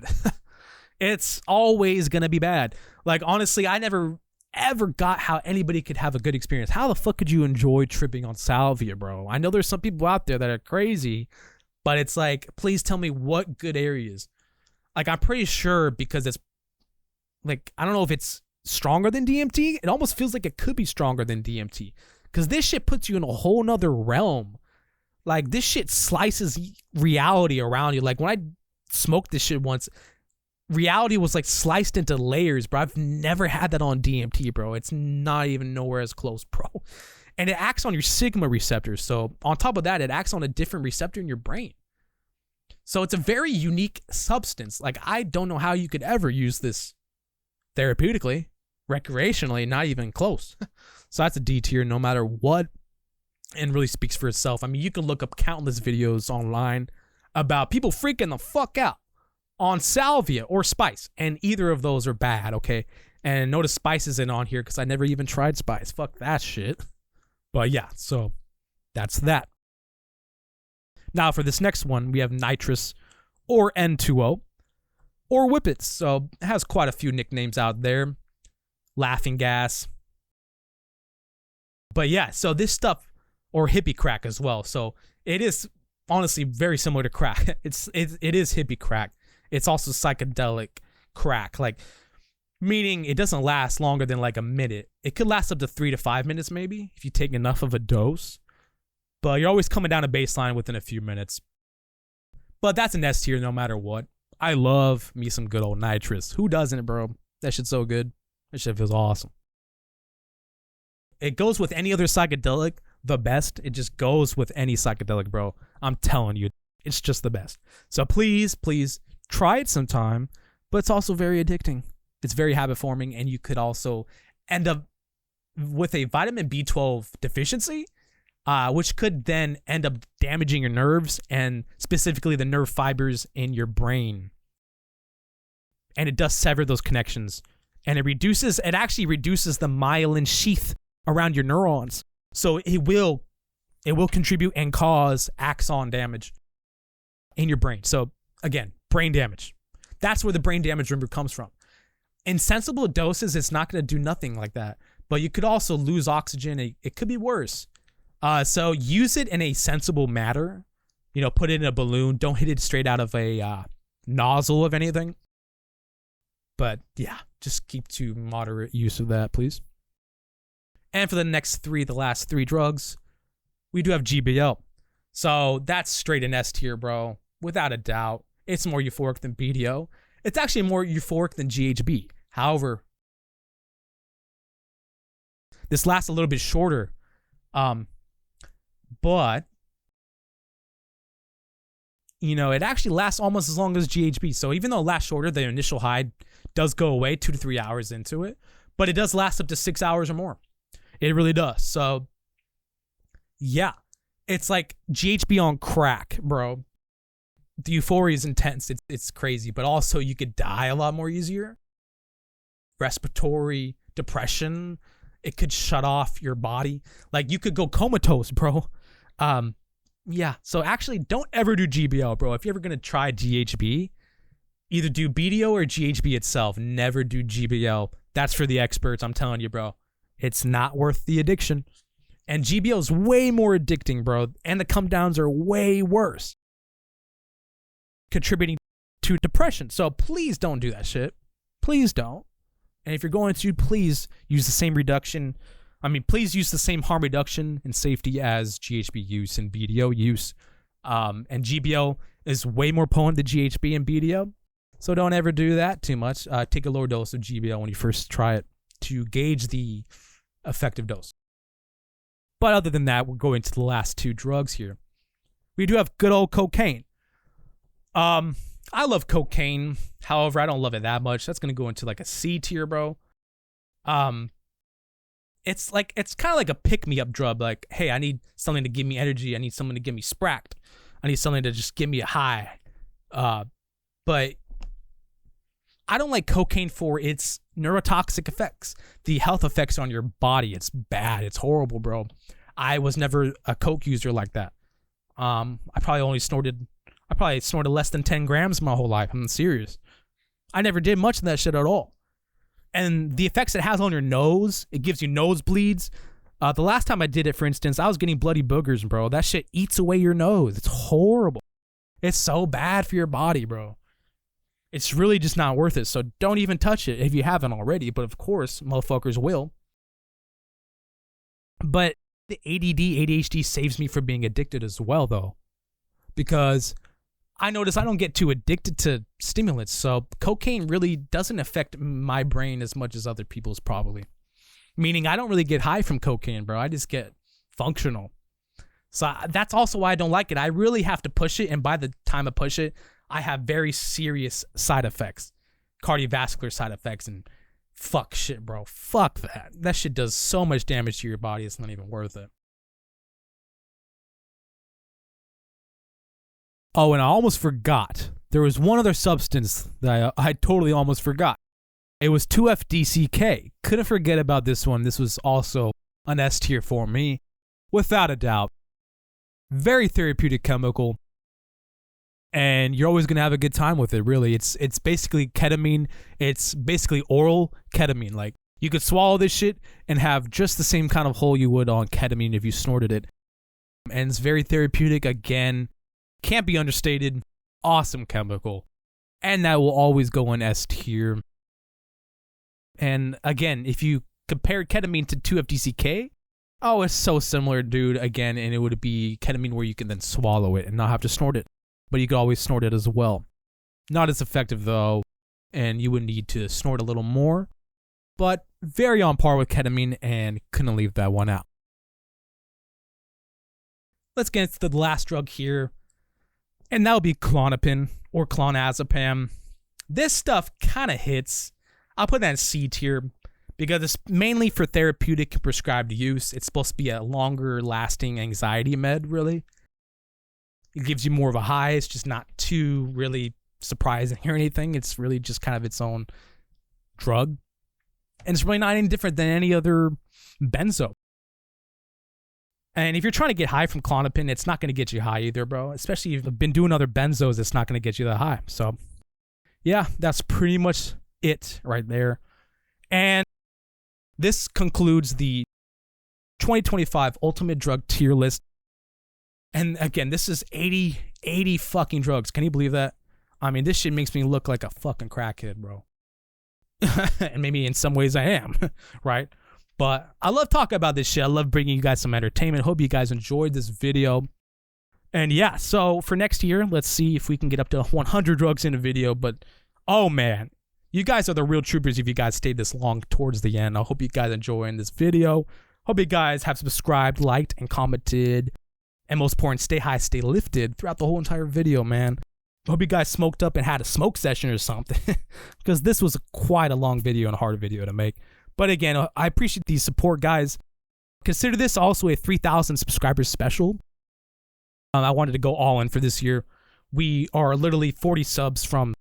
It's always going to be bad. Like, honestly, I never ever got how anybody could have a good experience. How the fuck could you enjoy tripping on salvia, bro? I know there's some people out there that are crazy, but it's like, please tell me what good areas. Like, I'm pretty sure because it's like, I don't know if it's stronger than DMT. It almost feels like it could be stronger than DMT because this shit puts you in a whole nother realm. Like, this shit slices reality around you. Like, when I smoked this shit once, reality was like sliced into layers, bro. I've never had that on DMT, bro. It's not even nowhere as close, bro. And it acts on your sigma receptors. So on top of that, it acts on a different receptor in your brain. So it's a very unique substance. Like, I don't know how you could ever use this therapeutically, recreationally, not even close. So that's a D tier no matter what, and really speaks for itself. I mean, you can look up countless videos online about people freaking the fuck out on salvia or spice, and either of those are bad, okay? And notice spice isn't on here because I never even tried spice. Fuck that shit. But yeah, so that's that. Now for this next one, we have nitrous or N2O or whippets. So it has quite a few nicknames out there. Laughing gas. But yeah, so this stuff, or hippie crack as well. So it is honestly very similar to crack. It is hippie crack. It's also psychedelic crack, like, meaning it doesn't last longer than like a minute. It could last up to 3 to 5 minutes maybe if you take enough of a dose, but you're always coming down to baseline within a few minutes. But that's an S tier no matter what. I love me some good old nitrous. Who doesn't, bro? That shit's so good. That shit feels awesome. It goes with any other psychedelic the best. It just goes with any psychedelic, bro. I'm telling you, it's just the best. So please try it sometime, but it's also very addicting. It's very habit forming, and you could also end up with a vitamin B12 deficiency, which could then end up damaging your nerves and specifically the nerve fibers in your brain. And it does sever those connections, and it actually reduces the myelin sheath around your neurons. So it will contribute and cause axon damage in your brain. So again, brain damage. That's where the brain damage, remember, comes from. In sensible doses, it's not going to do nothing like that. But you could also lose oxygen. It could be worse. So use it in a sensible manner. You know, put it in a balloon. Don't hit it straight out of a nozzle of anything. But yeah, just keep to moderate use of that, please. And for the last three drugs, we do have GBL. So that's straight in S tier, bro. Without a doubt. It's more euphoric than BDO. It's actually more euphoric than GHB. However, this lasts a little bit shorter. But, you know, it actually lasts almost as long as GHB. So even though it lasts shorter, the initial high does go away 2 to 3 hours into it. But it does last up to 6 hours or more. It really does. So, yeah. It's like GHB on crack, bro. The euphoria is intense. It's crazy. But also, you could die a lot more easier. Respiratory depression. It could shut off your body. Like, you could go comatose, bro. Yeah. So, actually, don't ever do GBL, bro. If you're ever going to try GHB, either do BDO or GHB itself. Never do GBL. That's for the experts. I'm telling you, bro. It's not worth the addiction. And GBL is way more addicting, bro. And the come downs are way worse, contributing to depression. So please don't do that shit. Please don't. And if you're going to, please use the same reduction. Please use the same harm reduction and safety as GHB use and BDO use. And GBL is way more potent than GHB and BDO. So don't ever do that too much. Take a lower dose of GBL when you first try it. to gauge the effective dose. But other than that, we're going to the last two drugs here. We do have good old cocaine. I love cocaine. However, I don't love it that much. That's going to go into like a C tier, bro. It's kind of like a pick-me-up drug. Like, hey, I need something to give me energy. I need something to get me spracked. I need something to just give me a high. But I don't like cocaine for its neurotoxic effects. The health effects on your body, it's bad. It's horrible, bro. I was never a coke user like that. I probably snorted less than 10 grams my whole life. I'm serious. I never did much of that shit at all. And the effects it has on your nose, it gives you nosebleeds. The last time I did it, for instance, I was getting bloody boogers, bro. That shit eats away your nose. It's horrible. It's so bad for your body, bro. It's really just not worth it. So don't even touch it if you haven't already. But of course, motherfuckers will. But the ADD, ADHD saves me from being addicted as well, though. Because I notice I don't get too addicted to stimulants. So cocaine really doesn't affect my brain as much as other people's probably. Meaning I don't really get high from cocaine, bro. I just get functional. So that's also why I don't like it. I really have to push it. And by the time I push it, I have very serious side effects, cardiovascular side effects, and fuck shit, bro. Fuck that. That shit does so much damage to your body. It's not even worth it. Oh, and I almost forgot. There was one other substance that I totally almost forgot. It was 2,4-DCK. Couldn't forget about this one. This was also an S tier for me, without a doubt. Very therapeutic chemical. And you're always going to have a good time with it, really. It's basically ketamine. It's basically oral ketamine. Like, you could swallow this shit and have just the same kind of hole you would on ketamine if you snorted it. And it's very therapeutic. Again, can't be understated. Awesome chemical. And that will always go in S tier. And again, if you compare ketamine to 2,4-DCK, oh, it's so similar, dude. Again, and it would be ketamine where you can then swallow it and not have to snort it. But you could always snort it as well. Not as effective, though, and you would need to snort a little more. But very on par with ketamine, and couldn't leave that one out. Let's get into the last drug here. And that would be Klonopin, or Clonazepam. This stuff kind of hits. I'll put that in C tier, because it's mainly for therapeutic and prescribed use. It's supposed to be a longer lasting anxiety med, really. It gives you more of a high. It's just not too really surprising or anything. It's really just kind of its own drug. And it's really not any different than any other benzo. And if you're trying to get high from Klonopin, it's not going to get you high either, bro. Especially if you've been doing other benzos, it's not going to get you that high. So, yeah, that's pretty much it right there. And this concludes the 2025 Ultimate Drug Tier List. And again, this is 80 fucking drugs. Can you believe that? I mean, this shit makes me look like a fucking crackhead, bro. And maybe in some ways I am, right? But I love talking about this shit. I love bringing you guys some entertainment. Hope you guys enjoyed this video. And yeah, so for next year, let's see if we can get up to 100 drugs in a video. But, oh man, you guys are the real troopers if you guys stayed this long towards the end. I hope you guys enjoying this video. Hope you guys have subscribed, liked, and commented. And most important, stay high, stay lifted throughout the whole entire video, man. Hope you guys smoked up and had a smoke session or something. Because this was quite a long video and a hard video to make. But again, I appreciate the support, guys. Consider this also a 3,000 subscribers special. I wanted to go all in for this year. We are literally 40 subs from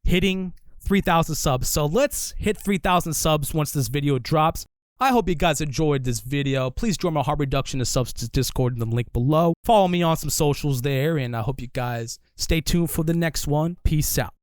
hitting 3,000 subs. So let's hit 3,000 subs once this video drops. I hope you guys enjoyed this video. Please join my harm reduction and substance Discord in the link below. Follow me on some socials there, and I hope you guys stay tuned for the next one. Peace out.